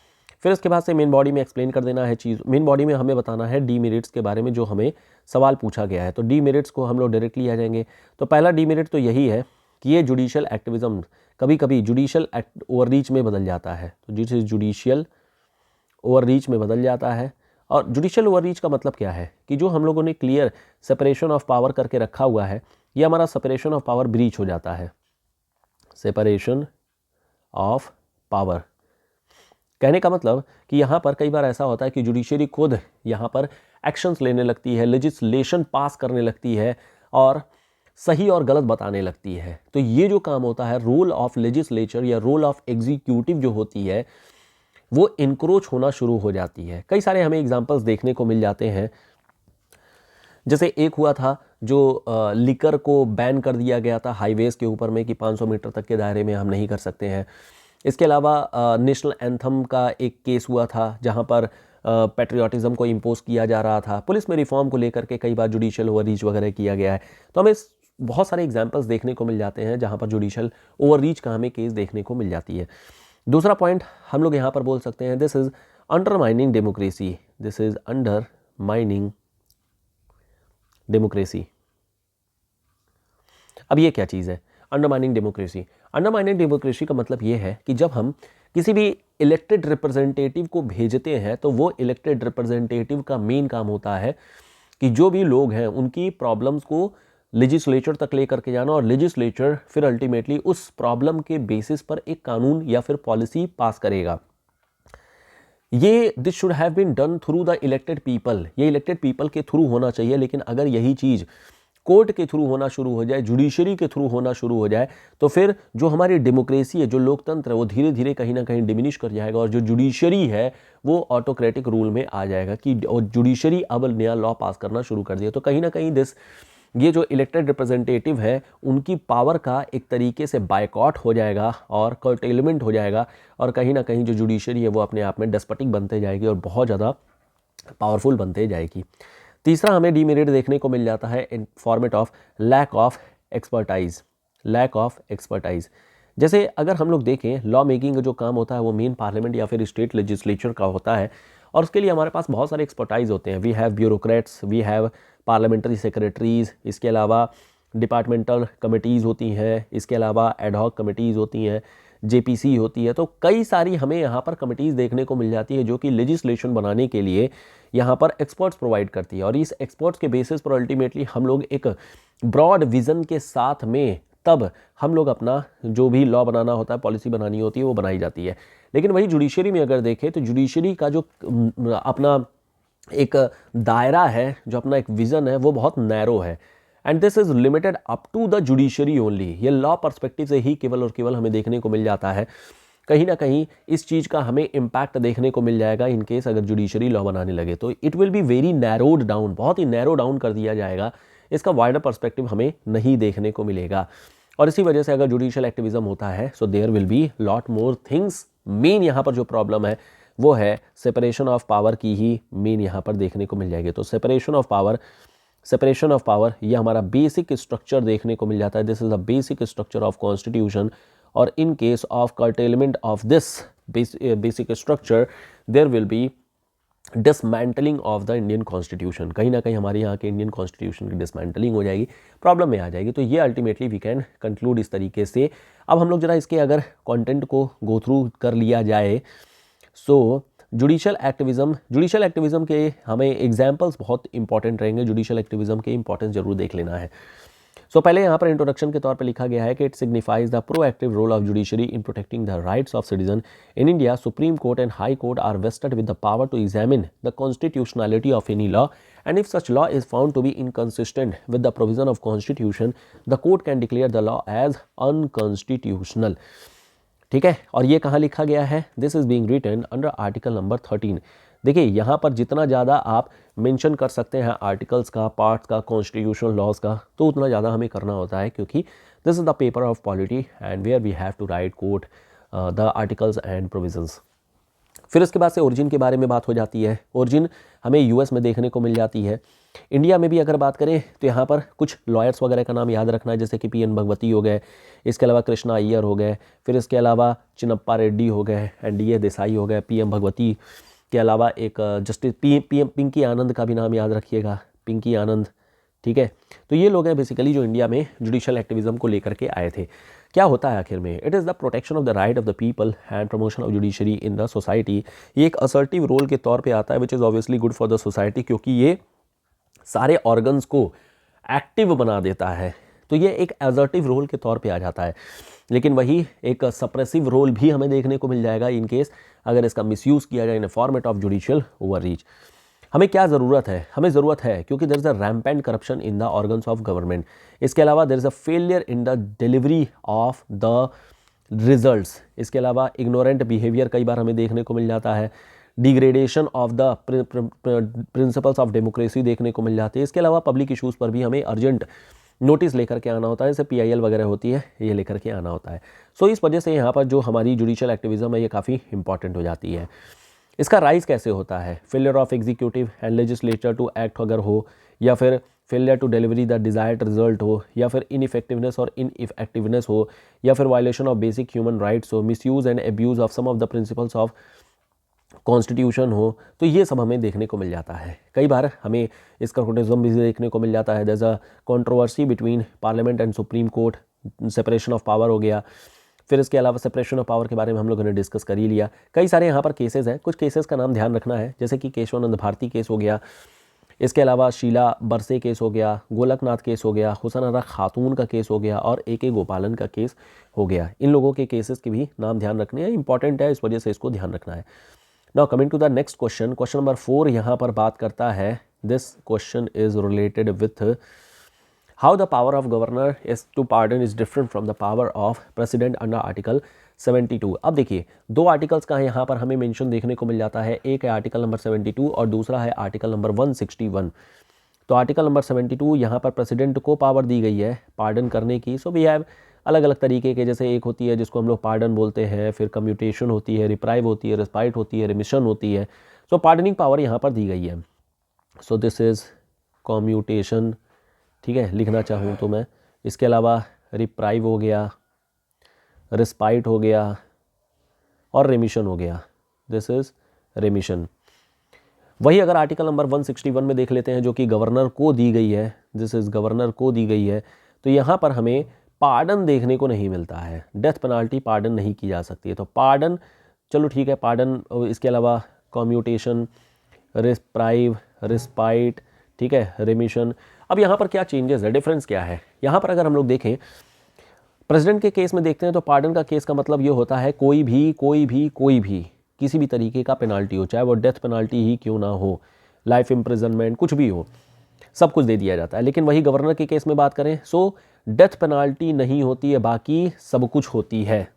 फिर इसके बाद से मेन बॉडी में एक्सप्लेन कर देना है चीज़. मेन बॉडी में हमें बताना है डीमेरिट्स के बारे में जो हमें सवाल पूछा गया है. तो डीमेरिट्स को हम लोग डायरेक्टली आ जाएंगे. तो पहला डीमेरिट तो यही है कि ये जुडिशियल एक्टिविज्म कभी कभी जुडिशियल ओवररीच में बदल जाता है. तो जिस जुडिशियल ओवररीच में बदल जाता है. और जुडिशियल ओवररीच का मतलब क्या है कि जो हम लोगों ने क्लियर सेपरेशन ऑफ पावर करके रखा हुआ है, ये हमारा सेपरेशन ऑफ पावर ब्रीच हो जाता है. सेपरेशन ऑफ पावर कहने का मतलब कि यहाँ पर कई बार ऐसा होता है कि जुडिशरी खुद यहाँ पर एक्शंस लेने लगती है, लेजिस्लेशन पास करने लगती है और सही और गलत बताने लगती है. तो ये जो काम होता है, रोल ऑफ लेजिस्लेचर या रोल ऑफ एग्जीक्यूटिव जो होती है वो इंक्रोच होना शुरू हो जाती है. कई सारे हमें एग्जांपल्स देखने को मिल जाते हैं. जैसे एक हुआ था जो लिकर को बैन कर दिया गया था हाईवेज़ के ऊपर में कि 500 मीटर तक के दायरे में हम नहीं कर सकते हैं. इसके अलावा नेशनल एंथम का एक केस हुआ था जहां पर पैट्रियाटिज्म को इम्पोज किया जा रहा था. पुलिस में रिफॉर्म को लेकर के कई बार जुडिशियल ओवररीच वगैरह किया गया है. तो हमें बहुत सारे एग्जांपल्स देखने को मिल जाते हैं जहां पर जुडिशियल ओवररीच का हमें केस देखने को मिल जाती है. दूसरा पॉइंट हम लोग यहाँ पर बोल सकते हैं, this is undermining democracy. This is undermining democracy. अब ये क्या चीज़ है अंडरमाइनिंग डेमोक्रेसी? अंडरमाइनिंग डेमोक्रेसी का मतलब ये है कि जब हम किसी भी इलेक्टेड रिप्रेजेंटेटिव को भेजते हैं तो वो इलेक्टेड रिप्रेजेंटेटिव का मेन काम होता है कि जो भी लोग हैं उनकी प्रॉब्लम्स को लेजिस्लेचर तक लेकर के जाना, और लेजिस्लेचर फिर अल्टीमेटली उस प्रॉब्लम के बेसिस पर एक कानून या फिर पॉलिसी पास करेगा। ये this should have been done through the elected people, ये इलेक्टेड पीपल के थ्रू होना चाहिए। लेकिन अगर यही चीज़ कोर्ट के थ्रू होना शुरू हो जाए, जुडिशरी के थ्रू होना शुरू हो जाए, तो फिर जो हमारी डेमोक्रेसी है, जो लोकतंत्र है, वो धीरे धीरे कहीं ना कहीं डिमिनिश कर जाएगा, और जो जुडिशरी है वो ऑटोक्रेटिक रूल में आ जाएगा कि जुडिशरी अब नया लॉ पास करना शुरू कर दिया। तो कहीं ना कहीं ये जो इलेक्टेड रिप्रेजेंटेटिव है उनकी पावर का एक तरीके से बायकॉट हो जाएगा और कर्टेलमेंट हो जाएगा, और कहीं ना कहीं जो जुडिशरी है वो अपने आप में डेस्पोटिक बनते जाएगी और बहुत ज़्यादा पावरफुल बनते जाएगी। तीसरा हमें डीमेरिट देखने को मिल जाता है in format of lack of expertise. Lack of expertise, जैसे अगर हम लोग देखें लॉ मेकिंग का जो काम होता है वो मेन पार्लियामेंट या फिर स्टेट लेजिस्लेचर का होता है, और उसके लिए हमारे पास बहुत सारे एक्सपर्टाइज होते हैं। We have bureaucrats, we have parliamentary secretaries, इसके अलावा डिपार्टमेंटल कमिटीज़ होती हैं, इसके अलावा एडहॉक कमिटीज़ होती हैं, जेपीसी होती है। तो कई सारी हमें यहाँ पर कमिटीज़ देखने को मिल जाती है जो कि लेजिस्लेशन बनाने के लिए यहाँ पर एक्सपर्ट्स प्रोवाइड करती है, और इस एक्सपर्ट्स के बेसिस पर अल्टीमेटली हम लोग एक ब्रॉड विज़न के साथ में तब हम लोग अपना जो भी लॉ बनाना होता है, पॉलिसी बनानी होती है, वो बनाई जाती है। लेकिन वही जुडिशरी में अगर देखें तो जुडिशरी का जो अपना एक दायरा है, जो अपना एक विज़न है, वो बहुत नैरो है, and this is limited up to the judiciary only. ये लॉ पर्सपेक्टिव से ही केवल और केवल हमें देखने को मिल जाता है। कहीं ना कहीं इस चीज़ का हमें इम्पैक्ट देखने को मिल जाएगा इन केस अगर जुडिशरी लॉ बनाने लगे, तो it will be very narrowed down, बहुत ही नैरो डाउन कर दिया जाएगा। इसका वाइडर पर्सपेक्टिव हमें नहीं देखने को मिलेगा, और इसी वजह से अगर जुडिशियल एक्टिविज्म होता है so there will be lot more things. Main यहाँ पर जो प्रॉब्लम है वो है सेपरेशन ऑफ पावर की ही मेन यहाँ पर देखने को मिल जाएगी। तो सेपरेशन ऑफ पावर ये हमारा बेसिक स्ट्रक्चर देखने को मिल जाता है। This is the basic structure of constitution, और in case of curtailment of this basic structure there will be dismantling of the Indian constitution. कहीं ना कहीं हमारे यहाँ के इंडियन कॉन्स्टिट्यूशन की डिसमेंटलिंग हो जाएगी, प्रॉब्लम में आ जाएगी। तो ये अल्टीमेटली वी कैन कंक्लूड इस तरीके से। अब हम लोग जरा इसके अगर कंटेंट को गो थ्रू कर लिया जाए, सो जुडिशियल एक्टिविज्म के हमें एग्जाम्पल्स बहुत इंपॉर्टेंट रहेंगे। जुडिशियल एक्टिविज्म के इंपॉर्टेंस जरूर देख लेना है। सो पहले यहाँ पर इंट्रोडक्शन के तौर पर लिखा गया है कि it signifies the proactive role of judiciary in protecting the rights of citizen. In India supreme court and high court are vested with the power to examine the constitutionality of any law, and if such law is found to be inconsistent with the provision of constitution, the court can declare the law as unconstitutional। ठीक है, और ये कहाँ लिखा गया है? This is being written under article number 13। देखिए यहाँ पर जितना ज़्यादा आप मेंशन कर सकते हैं आर्टिकल्स का, पार्ट्स का, कॉन्स्टिट्यूशनल लॉज का, तो उतना ज़्यादा हमें करना होता है, क्योंकि this is the paper of polity and where we have to write quote the articles and provisions. फिर इसके बाद से ओरिजिन के बारे में बात हो जाती है। ओरिजिन हमें यूएस में देखने को मिल जाती है। इंडिया में भी अगर बात करें तो यहाँ पर कुछ लॉयर्स वगैरह का नाम याद रखना है, जैसे कि पीएन भगवती हो गए, इसके अलावा कृष्णा अय्यर हो गए, फिर इसके अलावा चिन्नप्पा रेड्डी हो गए, एनडीए देसाई हो गए। पीएम भगवती के अलावा एक जस्टिस पीएम पिंकी आनंद का भी नाम याद रखिएगा, पिंकी आनंद। ठीक है, तो ये लोग हैं बेसिकली जो इंडिया में जुडिशियल एक्टिविज्म को लेकर के आए थे। क्या होता है आखिर में? It is the protection of the right of the people and promotion of judiciary in the society. ये एक असर्टिव रोल के तौर पे आता है which is obviously good for the society, क्योंकि ये सारे ऑर्गन्स को एक्टिव बना देता है। तो ये एक असर्टिव रोल के तौर पे आ जाता है, लेकिन वही एक सप्रेसिव रोल भी हमें देखने को मिल जाएगा इन केस अगर इसका मिसयूज़ किया जाए in format of judicial overreach. हमें क्या ज़रूरत है? हमें ज़रूरत है क्योंकि there is a rampant corruption in the organs of government. इसके अलावा there is a failure in the delivery of the results. इसके अलावा इग्नोरेंट बिहेवियर कई बार हमें देखने को मिल जाता है। Degradation of the principles of democracy देखने को मिल जाती है। इसके अलावा पब्लिक इश्यूज़ पर भी हमें अर्जेंट नोटिस लेकर के आना होता है, जैसे PIL वगैरह होती है, ये लेकर के आना होता है। सो इस वजह से यहाँ पर जो हमारी जुडिशियल एक्टिविज्म है ये काफ़ी इंपॉर्टेंट हो जाती है। इसका राइज कैसे होता है? Failure of executive and legislature to act अगर हो, या फिर failure to delivery the desired result हो, या फिर इनइफेक्टिवनेस और इनइफेक्टिवनेस हो, या फिर violation of basic human rights हो, misuse and abuse of some of the principles of constitution हो, तो ये सब हमें देखने को मिल जाता है। कई बार हमें इसका क्रिटिसिज्म भी देखने को मिल जाता है। There is a controversy between parliament and supreme court, separation of power हो गया। फिर इसके अलावा सेपरेशन ऑफ पावर के बारे में हम लोगों ने डिस्कस कर ही लिया। कई सारे यहाँ पर केसेस हैं, कुछ केसेस का नाम ध्यान रखना है, जैसे कि केशवानंद भारती केस हो गया, इसके अलावा शीला बरसे केस हो गया, गोलकनाथ केस हो गया, हुसैन आरा खातून का केस हो गया और ए गोपालन का केस हो गया। इन लोगों के केसेस के भी नाम ध्यान रखने हैं, इंपॉर्टेंट है, इस वजह से इसको ध्यान रखना है। Now coming to the next question, question number 4 यहाँ पर बात करता है, this question is related with how the power of governor is to pardon is different from the power of president under article 72। अब देखिए, दो आर्टिकल्स का यहाँ पर हमें मेंशन देखने को मिल जाता है, एक है आर्टिकल नंबर 72 और दूसरा है आर्टिकल नंबर 161। तो आर्टिकल नंबर 72 यहाँ पर प्रेसिडेंट को पावर दी गई है पार्डन करने की। सो वी हैव अलग अलग तरीके के, जैसे एक होती है जिसको हम लोग पार्डन बोलते हैं, फिर कम्यूटेशन होती है, रिप्राइव होती है, रिस्पाइट होती है, रिमिशन होती है। सो पार्डनिंग पावर यहाँ पर दी गई है। सो दिस इज़ कम्यूटेशन, ठीक है, लिखना चाहूँ तो मैं। इसके अलावा रिप्राइव हो गया, रिस्पाइट हो गया और रेमिशन हो गया, दिस इज़ रेमिशन। वही अगर आर्टिकल नंबर 161 में देख लेते हैं, जो कि गवर्नर को दी गई है, दिस इज़ गवर्नर को दी गई है, तो यहाँ पर हमें पार्डन देखने को नहीं मिलता है, डेथ पेनाल्टी पार्डन नहीं की जा सकती है। तो पार्डन, चलो ठीक है, पार्डन, इसके अलावा कम्यूटेशन, रिप्राइव, रिस्पाइट, ठीक है, रेमिशन। अब यहाँ पर क्या चेंजेस है, डिफरेंस क्या है? यहाँ पर अगर हम लोग देखें, प्रेसिडेंट के केस में देखते हैं तो पार्डन का केस का मतलब ये होता है कोई भी किसी भी तरीके का पेनाल्टी हो, चाहे वो डेथ पेनाल्टी ही क्यों ना हो, लाइफ इम्प्रिजनमेंट, कुछ भी हो, सब कुछ दे दिया जाता है। लेकिन वही गवर्नर के केस में बात करें, सो डेथ पेनाल्टी नहीं होती है, बाकी सब कुछ होती है।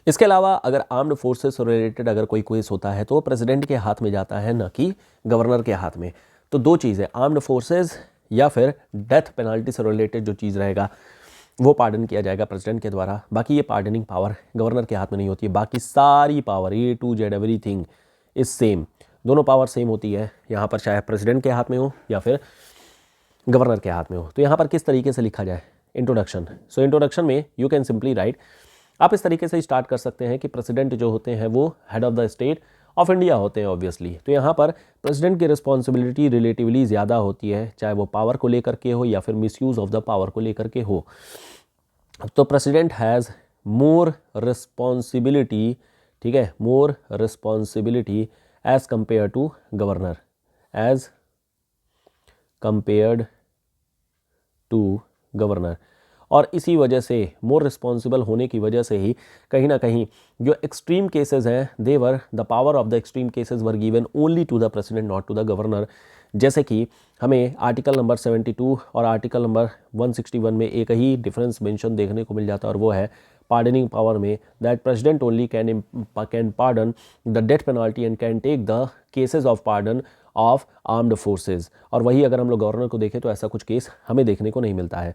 इसके अलावा अगर आर्म्ड फोर्सेस से रिलेटेड अगर कोई केस होता है तो प्रेसिडेंट के हाथ में जाता है, ना कि गवर्नर के हाथ में। तो दो चीज़ें, आर्म्ड फोर्सेस या फिर डेथ पेनाल्टी से रिलेटेड जो चीज़ रहेगा वो पार्डन किया जाएगा प्रेसिडेंट के द्वारा। बाकी ये पार्डनिंग पावर गवर्नर के हाथ में नहीं होती है। बाकी सारी power A to Z everything is same, दोनों पावर सेम होती है यहाँ पर, चाहे प्रेसिडेंट के हाथ में हो या फिर गवर्नर के हाथ में हो। तो यहाँ पर किस तरीके से लिखा जाए, इंट्रोडक्शन। सो इंट्रोडक्शन में यू कैन सिंपली राइट, आप इस तरीके से स्टार्ट कर सकते हैं कि प्रेसिडेंट जो होते हैं वो head of the state of India होते हैं ऑब्वियसली। तो यहाँ पर प्रेसिडेंट की रिस्पॉन्सिबिलिटी रिलेटिवली ज़्यादा होती है, चाहे वो पावर को लेकर के हो या फिर मिसयूज़ ऑफ द पावर को लेकर के हो। तो प्रेसिडेंट हैज़ मोर रिस्पॉन्सिबिलिटी, ठीक है, more responsibility as compare to governor, as compared to governor. और इसी वजह से, मोर रिस्पॉन्सिबल होने की वजह से ही कहीं ना कहीं जो एक्सट्रीम केसेस हैं, there the power of the extreme cases were given only to the president, not to the governor. जैसे कि हमें आर्टिकल नंबर 72 और आर्टिकल नंबर 161 में एक ही डिफरेंस मेंशन देखने को मिल जाता है, और वो है पार्डनिंग पावर में, that president only can pardon the death penalty and can take the cases of pardon of armed forces. और वही अगर हम लोग गवर्नर को देखें तो ऐसा कुछ केस हमें देखने को नहीं मिलता है।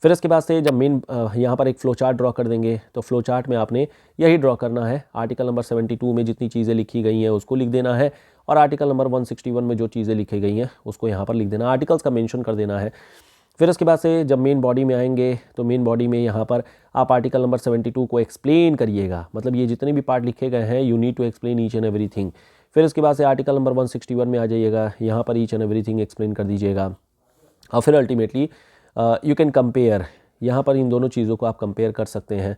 फिर इसके बाद से जब मेन यहाँ पर एक फ्लो चार्ट ड्रॉ कर देंगे, तो फ्लो चार्ट में आपने यही ड्रॉ करना है, आर्टिकल नंबर 72 में जितनी चीज़ें लिखी गई हैं उसको लिख देना है, और आर्टिकल नंबर 161 में जो चीज़ें लिखी गई हैं उसको यहाँ पर लिख देना, आर्टिकल्स का मेंशन कर देना है। फिर उसके बाद से जब मेन बॉडी में आएंगे तो मेन बॉडी में यहाँ पर आप आर्टिकल नंबर 72 को एक्सप्लेन करिएगा, मतलब ये जितने भी पार्ट लिखे गए हैं you need to explain each and everything. फिर उसके बाद से आर्टिकल नंबर 161 में आ जाइएगा, यहाँ पर ईच एंड एवरीथिंग एक्सप्लेन कर दीजिएगा। और फिर अल्टीमेटली यू कैन कंपेयर, यहाँ पर इन दोनों चीज़ों को आप कंपेयर कर सकते हैं,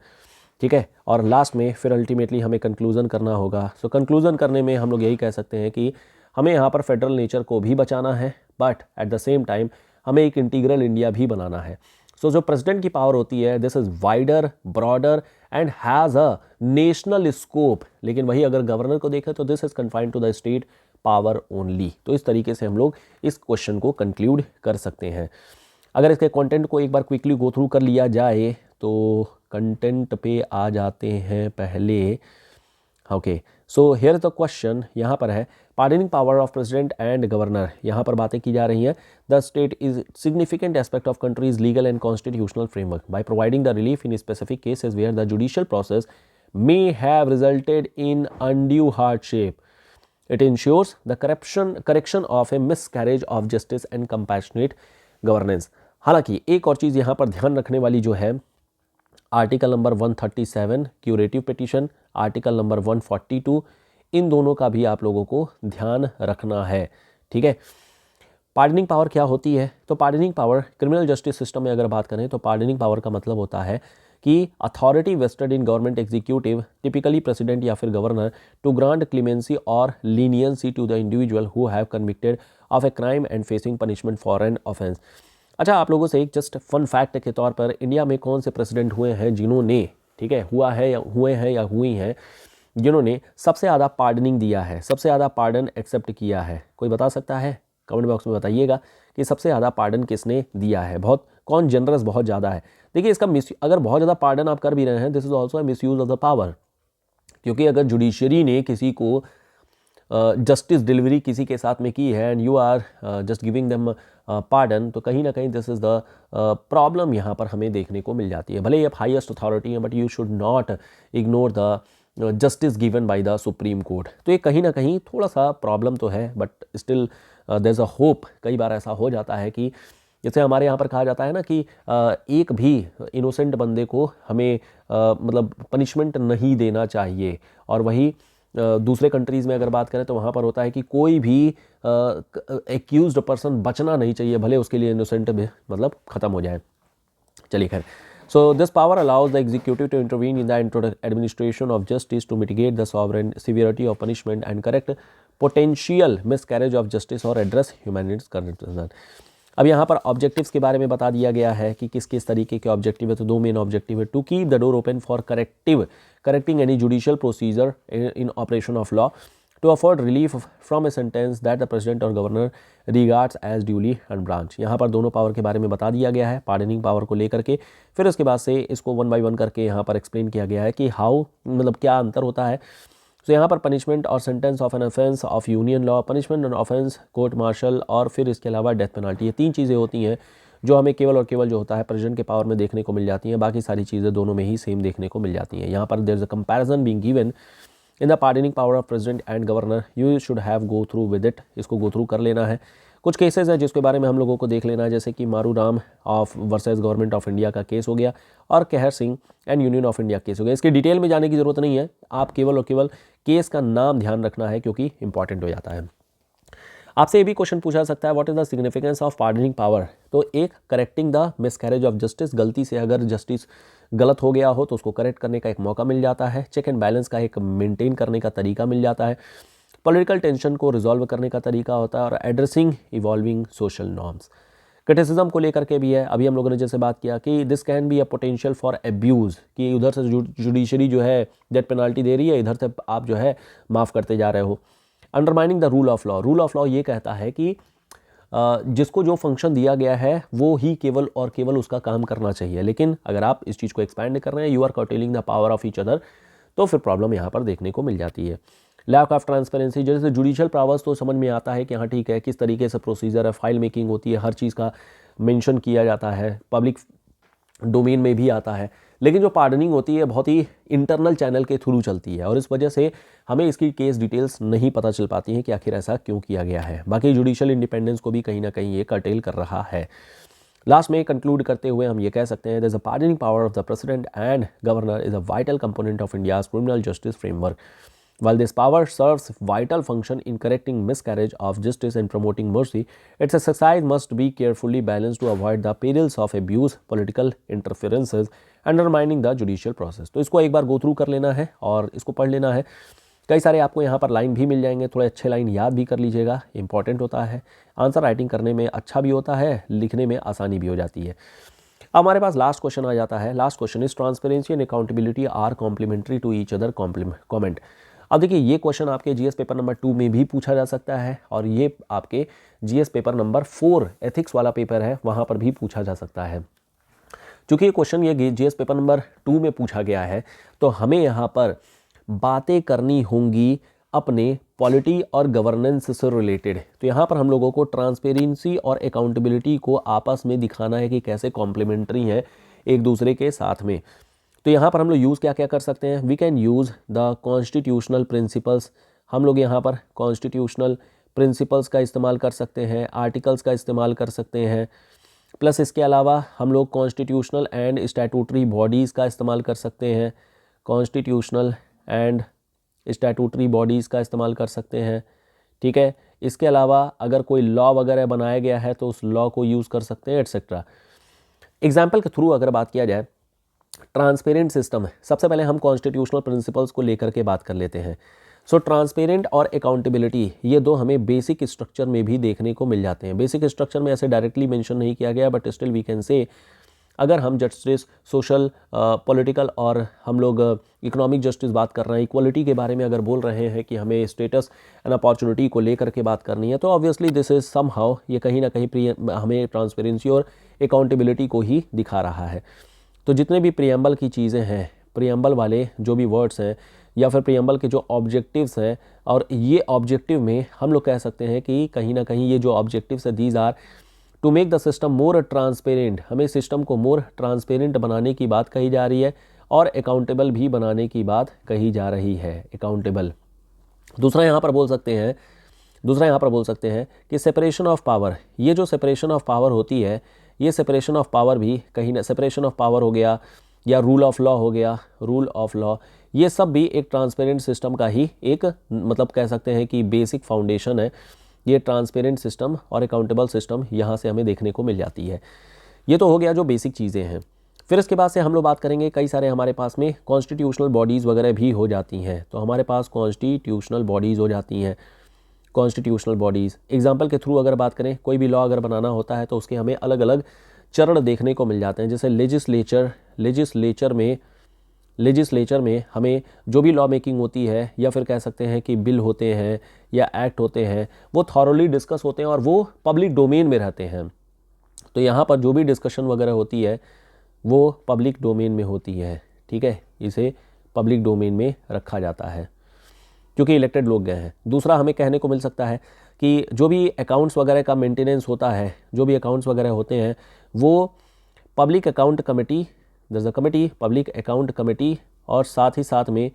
ठीक है। और लास्ट में फिर अल्टीमेटली हमें कंक्लूज़न करना होगा। सो कंक्लूज़न करने में हम लोग यही कह सकते हैं कि हमें यहाँ पर फेडरल नेचर को भी बचाना है, but at the same time हमें एक इंटीग्रल इंडिया भी बनाना है। सो जो प्रेसिडेंट की पावर होती है, this is wider, broader and has a national scope. लेकिन वही अगर गवर्नर को देखें तो this is confined to the state power only. तो इस तरीके से हम लोग इस क्वेश्चन को कंक्लूड कर सकते हैं। अगर इसके कंटेंट को एक बार क्विकली गो थ्रू कर लिया जाए तो कंटेंट पे आ जाते हैं पहले। Okay, so here the question यहाँ पर है, pardoning power of president and governor. यहाँ पर बातें की जा रही हैं, the state is significant aspect of country's legal and constitutional framework by providing the relief in specific cases where the judicial process may have resulted in undue hardship. It ensures the correction of a miscarriage of justice and compassionate governance। हालांकि एक और चीज़ यहाँ पर ध्यान रखने वाली जो है, article number 137 curative petition, article number 142, इन दोनों का भी आप लोगों को ध्यान रखना है, ठीक है। पार्डनिंग पावर क्या होती है? तो pardoning power criminal justice system में अगर बात करें तो पार्डनिंग पावर का मतलब होता है कि authority vested in government executive, typically president या फिर गवर्नर, टू ग्रांट क्लीमेंसी और leniency to the individual who have convicted of a crime and facing punishment for an offence. अच्छा, आप लोगों से एक जस्ट फन फैक्ट के तौर पर इंडिया में कौन से प्रेसिडेंट हुए हैं जिन्होंने, ठीक है, हुए हैं या हुई हैं, जिन्होंने सबसे ज़्यादा पार्डनिंग दिया है, सबसे ज़्यादा पार्डन एक्सेप्ट किया है? कोई बता सकता है? कमेंट बॉक्स में बताइएगा कि सबसे ज़्यादा पार्डन किसने दिया है, बहुत कौन जनरस बहुत ज़्यादा है। देखिए, इसका अगर बहुत ज़्यादा पार्डन आप कर भी रहे हैं, this is also miss use of the power, क्योंकि अगर जुडिशरी ने किसी को जस्टिस डिलीवरी किसी के साथ में की है and you are just giving them pardon, तो कहीं ना कहीं दिस इज़ द प्रॉब्लम यहाँ पर हमें देखने को मिल जाती है। भले ही आप हाईएस्ट अथॉरिटी हैं, but you should not ignore the justice given by the supreme court. तो ये कहीं ना कहीं थोड़ा सा प्रॉब्लम तो है, but still there is a hope. कई बार ऐसा हो जाता है कि जैसे हमारे यहाँ पर कहा जाता है ना कि एक भी इनोसेंट बंदे को हमें मतलब पनिशमेंट नहीं देना चाहिए, और वही दूसरे कंट्रीज़ में अगर बात करें तो वहाँ पर होता है कि कोई भी एक्यूज्ड पर्सन बचना नहीं चाहिए, भले उसके लिए इनोसेंट भी मतलब ख़त्म हो जाए। चलिए खैर, so this power allows the executive to intervene in the administration of justice to mitigate the sovereign severity of punishment and correct potential miscarriage of justice और address humanitarian concern। अब यहाँ पर ऑब्जेक्टिव्स के बारे में बता दिया गया है कि किस किस तरीके के ऑब्जेक्टिव है। तो दो मेन ऑब्जेक्टिव है, to keep the door open for correcting any judicial procedure in operation of law, to afford relief from a sentence that the president और गवर्नर रिगार्ड्स एज ड्यूली अनब्रांच। यहाँ पर दोनों पावर के बारे में बता दिया गया है, पार्डनिंग पावर को लेकर के। फिर उसके बाद से इसको वन बाय वन करके यहाँ पर एक्सप्लेन किया गया है कि हाउ मतलब क्या अंतर होता है। तो यहाँ पर पनिशमेंट और sentence of an offence of union law, punishment and offence court martial, और फिर इसके अलावा डेथ पेनाल्टी। ये तीन चीज़ें होती हैं जो हमें केवल और केवल जो होता है प्रेसिडेंट के पावर में देखने को मिल जाती हैं। बाकी सारी चीज़ें दोनों में ही सेम देखने को मिल जाती हैं। यहाँ पर there is a comparison being given in the pardoning power of president and governor, you should have go through with it. इसको गो थ्रू कर लेना है। कुछ केसेस हैं जिसके बारे में हम लोगों को देख लेना है, जैसे कि मारू Ram of versus government of India का केस हो गया, और कहर Singh and union of India case हो गया। इसके डिटेल में जाने की ज़रूरत नहीं है, आप केवल और केवल केस का नाम ध्यान रखना है क्योंकि इंपॉर्टेंट हो जाता है। आपसे ये भी क्वेश्चन पूछा सकता है, what is the significance of pardoning power. तो एक, correcting the miscarriage of justice, गलती से अगर जस्टिस गलत हो गया हो तो उसको करेक्ट करने का एक मौका मिल जाता है। चेक एंड बैलेंस का एक मेंटेन करने का तरीका मिल जाता है। पॉलिटिकल टेंशन को रिजॉल्व करने का तरीका होता है, और addressing evolving social norms. Criticism को लेकर के भी है। अभी हम लोगों ने जैसे बात किया कि this can be a potential for abuse, कि उधर से जुडिशरी जो है डेथ पेनाल्टी दे रही है, इधर से आप जो है माफ़ करते जा रहे हो। Undermining the rule of law, rule of law ये कहता है कि जिसको जो फंक्शन दिया गया है वो ही केवल और केवल उसका काम करना चाहिए, लेकिन अगर आप इस चीज़ को एक्सपैंड कर रहे हैं, you are curtailing the power of each other, तो फिर प्रॉब्लम यहाँ पर देखने को मिल जाती है। लैक ऑफ ट्रांसपेरेंसी, जैसे जुडिशियल पावर्स तो समझ में आता है कि हाँ ठीक है, किस तरीके से प्रोसीजर है, फाइल मेकिंग होती है, हर चीज़ का मेंशन किया जाता है, पब्लिक डोमेन में भी आता है। लेकिन जो पार्डनिंग होती है बहुत ही इंटरनल चैनल के थ्रू चलती है, और इस वजह से हमें इसकी केस डिटेल्स नहीं पता चल पाती हैं कि आखिर ऐसा क्यों किया गया है। बाकी जुडिशियल इंडिपेंडेंस को भी कहीं ना कहीं ये कर्टेल कर रहा है। लास्ट में कंक्लूड करते हुए हम ये कह सकते हैं, there is a pardoning power of the president and governor is a vital component of India's criminal justice framework. While this power serves vital function in correcting miscarriage of justice and promoting mercy, its exercise must be carefully balanced to avoid the perils of abuse, political interferences, undermining the judicial process। तो इसको एक बार गो थ्रू कर लेना है और इसको पढ़ लेना है। कई सारे आपको यहाँ पर लाइन भी मिल जाएंगे, थोड़े अच्छे लाइन याद भी कर लीजिएगा, इंपॉर्टेंट होता है। आंसर राइटिंग करने में अच्छा भी होता है, लिखने में आसानी भी हो जाती है। अब हमारे पास लास्ट क्वेश्चन आ जाता है। Last question is transparency and accountability are complementary to each other comment. अब देखिए, ये क्वेश्चन आपके जीएस पेपर नंबर 2 में भी पूछा जा सकता है, और ये आपके जीएस पेपर नंबर 4 एथिक्स वाला पेपर है, वहाँ पर भी पूछा जा सकता है। चूँकि ये क्वेश्चन ये जीएस पेपर नंबर 2 में पूछा गया है, तो हमें यहाँ पर बातें करनी होंगी अपने पॉलिटी और गवर्नेंस से रिलेटेड। तो यहाँ पर हम लोगों को ट्रांसपेरेंसी और अकाउंटेबिलिटी को आपस में दिखाना है कि कैसे कॉम्प्लीमेंट्री हैं एक दूसरे के साथ में। तो यहाँ पर हम लोग यूज़ क्या क्या कर सकते हैं, we can use the constitutional principles. हम लोग यहाँ पर कॉन्स्टिट्यूशनल प्रिंसिपल्स का इस्तेमाल कर सकते हैं, आर्टिकल्स का इस्तेमाल कर सकते हैं, प्लस इसके अलावा हम लोग कॉन्स्टिट्यूशनल एंड स्टैट्यूटरी बॉडीज़ का इस्तेमाल कर सकते हैं, कॉन्स्टिट्यूशनल एंड स्टैट्यूटरी बॉडीज़ का इस्तेमाल कर सकते हैं। ठीक है, इसके अलावा अगर कोई लॉ वगैरह बनाया गया है तो उस लॉ को यूज़ कर सकते हैं, एट्सेट्रा। एग्जाम्पल के थ्रू अगर बात किया जाए ट्रांसपेरेंट सिस्टम है। सबसे पहले हम कॉन्स्टिट्यूशनल प्रिंसिपल्स को लेकर के बात कर लेते हैं। सो ट्रांसपेरेंट और अकाउंटेबिलिटी ये दो हमें बेसिक स्ट्रक्चर में भी देखने को मिल जाते हैं। बेसिक स्ट्रक्चर में ऐसे डायरेक्टली मेंशन नहीं किया गया, बट स्टिल वी कैन से अगर हम जस्टिस, सोशल, पॉलिटिकल और हम लोग इकोनॉमिक जस्टिस बात कर रहे हैं, इक्वलिटी के बारे में अगर बोल रहे हैं कि हमें स्टेटस एंड अपॉर्चुनिटी को लेकर के बात करनी है, तो obviously this is somehow ये कहीं ना कहीं हमें ट्रांसपेरेंसी और अकाउंटेबिलिटी को ही दिखा रहा है। तो जितने भी प्रियम्बल की चीज़ें हैं, प्रियम्बल वाले जो भी वर्ड्स हैं या फिर प्रियम्बल के जो ऑब्जेक्टिव्स हैं, और ये ऑब्जेक्टिव में हम लोग कह सकते हैं कि कहीं ना कहीं ये जो ऑब्जेक्टिव्स है these are to make the system more transparent. हमें सिस्टम को मोर ट्रांसपेरेंट बनाने की बात कही जा रही है और अकाउंटेबल भी बनाने की बात कही जा रही है, अकाउंटेबल। दूसरा यहाँ पर बोल सकते हैं कि सेपरेशन ऑफ पावर, ये जो सेपरेशन ऑफ पावर होती है, ये सेपरेशन ऑफ पावर भी कहीं ना, सेपरेशन ऑफ पावर हो गया या रूल ऑफ लॉ हो गया, रूल ऑफ लॉ, ये सब भी एक ट्रांसपेरेंट सिस्टम का ही एक मतलब कह सकते हैं कि बेसिक फाउंडेशन है। ये ट्रांसपेरेंट सिस्टम और अकाउंटेबल सिस्टम यहाँ से हमें देखने को मिल जाती है। ये तो हो गया जो बेसिक चीज़ें हैं। फिर इसके बाद से हम लोग बात करेंगे, कई सारे हमारे पास में कॉन्स्टिट्यूशनल बॉडीज़ वगैरह भी हो जाती हैं। तो हमारे पास कॉन्स्टिट्यूशनल बॉडीज़ हो जाती हैं। कॉन्स्टिट्यूशनल बॉडीज़ एग्जाम्पल के थ्रू अगर बात करें, कोई भी लॉ अगर बनाना होता है तो उसके हमें अलग अलग चरण देखने को मिल जाते हैं। जैसे लेजिस्लेचर में हमें जो भी लॉ मेकिंग होती है या फिर कह सकते हैं कि बिल होते हैं या एक्ट होते हैं, वो थॉरोली डिस्कस होते हैं और वो पब्लिक डोमेन में रहते हैं। तो यहाँ पर जो भी डिस्कशन वगैरह होती है वो पब्लिक डोमेन में होती है, ठीक है, इसे पब्लिक डोमेन में रखा जाता है क्योंकि इलेक्टेड लोग गए हैं। दूसरा हमें कहने को मिल सकता है कि जो भी अकाउंट्स वगैरह का मेंटेनेंस होता है, जो भी अकाउंट्स वगैरह होते हैं, वो public account committee, through the committee public account committee, और साथ ही साथ में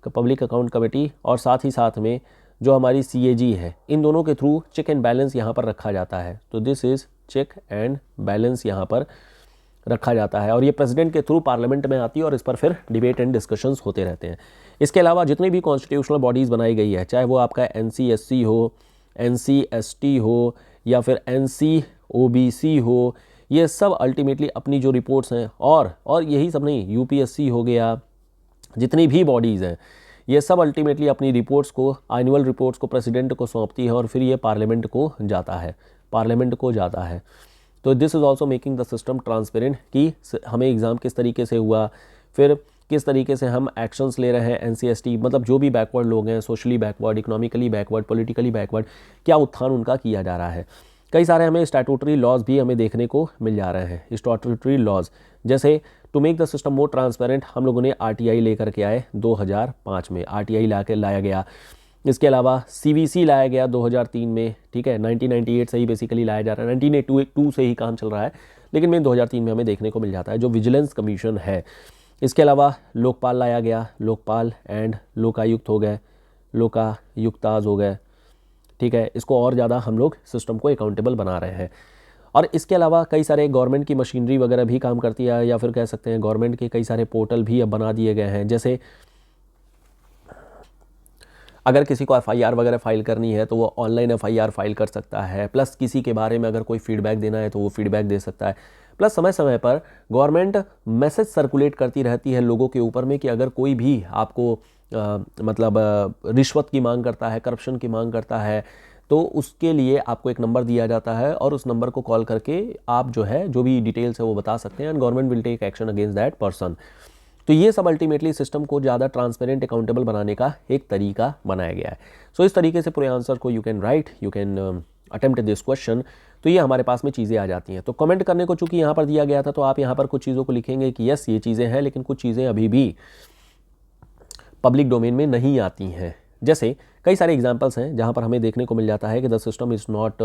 पब्लिक अकाउंट कमेटी और साथ ही साथ में जो हमारी CAG है, इन दोनों के थ्रू चेक एंड बैलेंस यहाँ पर रखा जाता है। तो this is check and balance यहाँ पर रखा जाता है और ये प्रेसिडेंट के थ्रू पार्लियामेंट में आती है और इस पर फिर डिबेट एंड डिस्कशंस होते रहते हैं। इसके अलावा जितनी भी कॉन्स्टिट्यूशनल बॉडीज़ बनाई गई है, चाहे वो आपका NC-SC हो, NC-ST हो या फिर NC-OBC हो, ये सब अल्टीमेटली अपनी जो रिपोर्ट्स हैं और यही सब नहीं, UPSC हो गया, जितनी भी बॉडीज़ हैं, ये सब अल्टीमेटली अपनी रिपोर्ट्स को, एनुअल रिपोर्ट्स को प्रेसिडेंट को सौंपती है और फिर ये पार्लियामेंट को जाता है। तो this is also making the system transparent कि हमें एग्ज़ाम किस तरीके से हुआ, फिर किस तरीके से हम एक्शंस ले रहे हैं। NC-ST मतलब जो भी बैकवर्ड लोग हैं, socially backward, economically backward, politically backward, क्या उत्थान उनका किया जा रहा है। कई सारे हमें स्टैट्यूटरी लॉज भी हमें देखने को मिल जा रहे हैं। स्टैट्यूटरी लॉज जैसे to make the system more transparent हम लोगों ने RTI लेकर के आए 2005 में, RTI लाया गया। इसके अलावा CVC लाया गया 2003 में, ठीक है, 1998 से ही बेसिकली लाया जा रहा है, 1982 से ही काम चल रहा है, लेकिन मैं 2003 में हमें देखने को मिल जाता है जो विजिलेंस कमीशन है। इसके अलावा लोकपाल लाया गया, लोकपाल एंड लोकायुक्त हो गए, लोकायुक्ताज हो गए, ठीक है। इसको और ज़्यादा हम लोग सिस्टम को अकाउंटेबल बना रहे हैं। और इसके अलावा कई सारे गवर्नमेंट की मशीनरी वगैरह भी काम करती है, या फिर कह सकते हैं गवर्नमेंट के कई सारे पोर्टल भी अब बना दिए गए हैं। जैसे अगर किसी को FIR वगैरह फाइल करनी है तो वो ऑनलाइन FIR फाइल कर सकता है, प्लस किसी के बारे में अगर कोई फीडबैक देना है तो वो फीडबैक दे सकता है, प्लस समय समय पर गवर्नमेंट मैसेज सर्कुलेट करती रहती है लोगों के ऊपर में कि अगर कोई भी आपको मतलब रिश्वत की मांग करता है, करप्शन की मांग करता है, तो उसके लिए आपको एक नंबर दिया जाता है और उस नंबर को कॉल करके आप जो है जो भी डिटेल्स है वो बता सकते हैं and government will take action against that person. तो ये सब अल्टीमेटली सिस्टम को ज़्यादा ट्रांसपेरेंट, अकाउंटेबल बनाने का एक तरीका बनाया गया है। सो इस तरीके से पूरे आंसर को you can attempt this question. तो ये हमारे पास में चीज़ें आ जाती हैं। तो कमेंट करने को चूँकि यहाँ पर दिया गया था तो आप यहाँ पर कुछ चीज़ों को लिखेंगे कि यस ये चीज़ें हैं, लेकिन कुछ चीज़ें अभी भी पब्लिक डोमेन में नहीं आती हैं। जैसे कई सारे एग्जांपल्स हैं जहाँ पर हमें देखने को मिल जाता है कि the system is not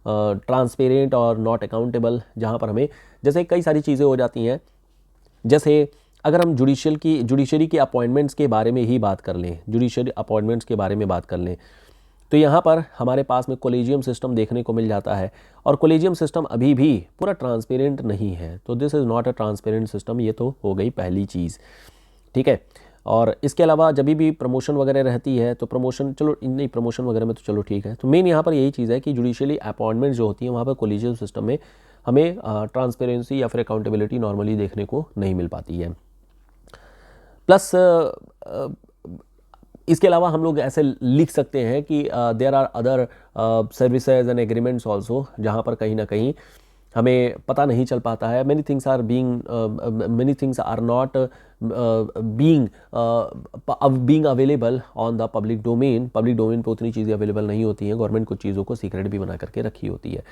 transparent और नॉट अकाउंटेबल, जहाँ पर हमें जैसे कई सारी चीज़ें हो जाती हैं। जैसे अगर हम जुडिशरी की अपॉइंटमेंट्स के बारे में ही बात कर लें, जुडिशरी अपॉइंटमेंट्स के बारे में बात कर लें, तो यहाँ पर हमारे पास में कोलेजियम सिस्टम देखने को मिल जाता है और कोलेजियम सिस्टम अभी भी पूरा ट्रांसपेरेंट नहीं है। तो this is not a transparent system, ये तो हो गई पहली चीज़, ठीक है। और इसके अलावा जब भी प्रमोशन वगैरह रहती है तो प्रमोशन वगैरह में तो चलो ठीक है। तो मेन यहाँ पर यही चीज़ है कि जुडिशियली अपॉइंटमेंट जो होती है वहाँ पर कोलेजियम सिस्टम में हमें ट्रांसपेरेंसी या फिर अकाउंटेबिलिटी नॉर्मली देखने को नहीं मिल पाती है। प्लस इसके अलावा हम लोग ऐसे लिख सकते हैं कि there are other services and agreements also, जहाँ पर कहीं ना कहीं हमें पता नहीं चल पाता है। many things are not being available on the public domain। Public domain पे उतनी चीज़ें अवेलेबल नहीं होती हैं, गवर्नमेंट कुछ चीज़ों को सीक्रेट भी बना करके रखी होती है।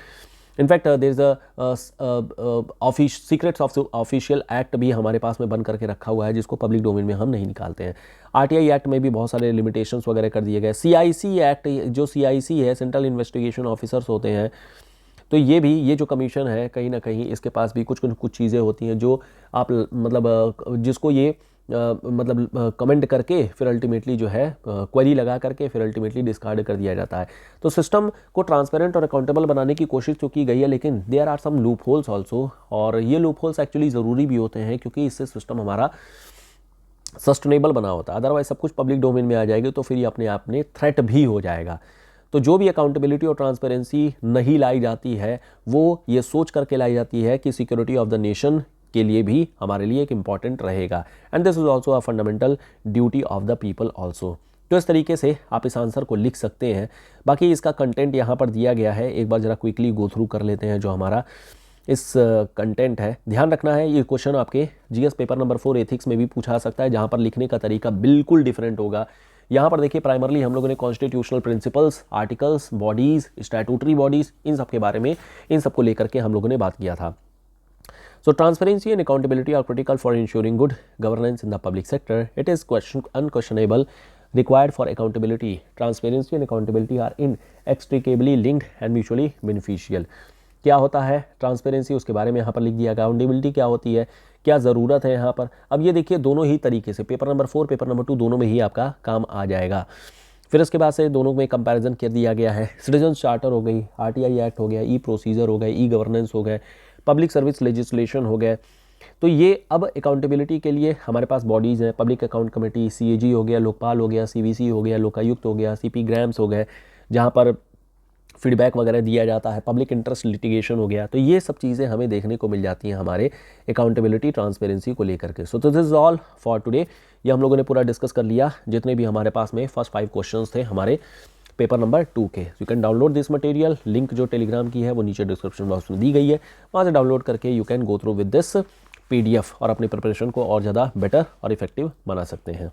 In fact there is secrets of official act भी हमारे पास में बन करके रखा हुआ है, जिसको पब्लिक डोमेन में हम नहीं निकालते हैं। आरटीआई एक्ट में भी बहुत सारे लिमिटेशंस वगैरह कर दिए गए। सीआईसी एक्ट, जो सीआईसी है, सेंट्रल इन्वेस्टिगेशन ऑफिसर्स होते हैं, तो ये जो कमीशन है, कहीं ना कहीं इसके पास भी कुछ चीज़ें होती हैं जो आप मतलब जिसको ये कमेंट करके फिर अल्टीमेटली जो है क्वेरी लगा करके फिर अल्टीमेटली डिस्कार्ड कर दिया जाता है। तो सिस्टम को ट्रांसपेरेंट और अकाउंटेबल बनाने की कोशिश तो की गई है, लेकिन there are some loopholes also, और ये लूप होल्स एक्चुअली ज़रूरी भी होते हैं, क्योंकि इससे सिस्टम हमारा सस्टेनेबल बना होता है। अदरवाइज सब कुछ पब्लिक डोमेन में आ जाएगी तो फिर ये अपने आप में थ्रेट भी हो जाएगा। तो जो भी अकाउंटेबिलिटी और ट्रांसपेरेंसी नहीं लाई जाती है, वो ये सोच करके लाई जाती है कि सिक्योरिटी ऑफ द नेशन के लिए भी हमारे लिए एक इम्पॉर्टेंट रहेगा, and this is also a fundamental duty of the people also. तो इस तरीके से आप इस आंसर को लिख सकते हैं। बाकी इसका कंटेंट यहाँ पर दिया गया है, एक बार ज़रा क्विकली गो थ्रू कर लेते हैं जो हमारा इस कंटेंट है। ध्यान रखना है, ये क्वेश्चन आपके जीएस पेपर नंबर 4 एथिक्स में भी पूछा सकता है, जहाँ पर लिखने का तरीका बिल्कुल डिफरेंट होगा। यहाँ पर देखिए प्राइमरली हम लोगों ने constitutional principles, articles, bodies, statutory bodies, इन सब के बारे में, इन सबको लेकर के हम लोगों ने बात किया था। So transparency and accountability are critical for ensuring good governance in the public sector. It is unquestionable required for accountability. Transparency and accountability are inextricably linked and mutually beneficial. क्या होता है ट्रांसपेरेंसी, उसके बारे में यहाँ पर लिख दिया। अकाउंटेबिलिटी क्या होती है, क्या ज़रूरत है यहाँ पर। अब ये देखिए दोनों ही तरीके से पेपर नंबर 4, पेपर नंबर 2 दोनों में ही आपका काम आ जाएगा। फिर उसके बाद से दोनों में कंपैरिजन कर दिया गया है। सिटीजन चार्टर हो गई, आरटीआई एक्ट हो गया, ई प्रोसीजर हो गए, ई गवर्नेंस हो गए, पब्लिक सर्विस लेजिस्लेशन हो गए। तो ये अब अकाउंटेबिलिटी के लिए हमारे पास बॉडीज़ हैं, पब्लिक अकाउंट कमेटी, सीएजी हो गया, लोकपाल हो गया, सीवीसी हो गया, लोकायुक्त हो गया, सीपी ग्राम्स हो गए, जहाँ पर फीडबैक वगैरह दिया जाता है, पब्लिक इंटरेस्ट लिटिगेशन हो गया। तो ये सब चीज़ें हमें देखने को मिल जाती हैं हमारे अकाउंटेबिलिटी ट्रांसपेरेंसी को लेकर के। So this is all for today. ये हम लोगों ने पूरा डिस्कस कर लिया, जितने भी हमारे पास में फर्स्ट 5 क्वेश्चंस थे हमारे पेपर नंबर 2 के। You can download this material, link जो टेलीग्राम की है वो नीचे डिस्क्रिप्शन बॉक्स में दी गई है, वहाँ से डाउनलोड करके you can go through with this PDF और अपनी प्रिपरेशन को और ज़्यादा बेटर और इफेक्टिव बना सकते हैं।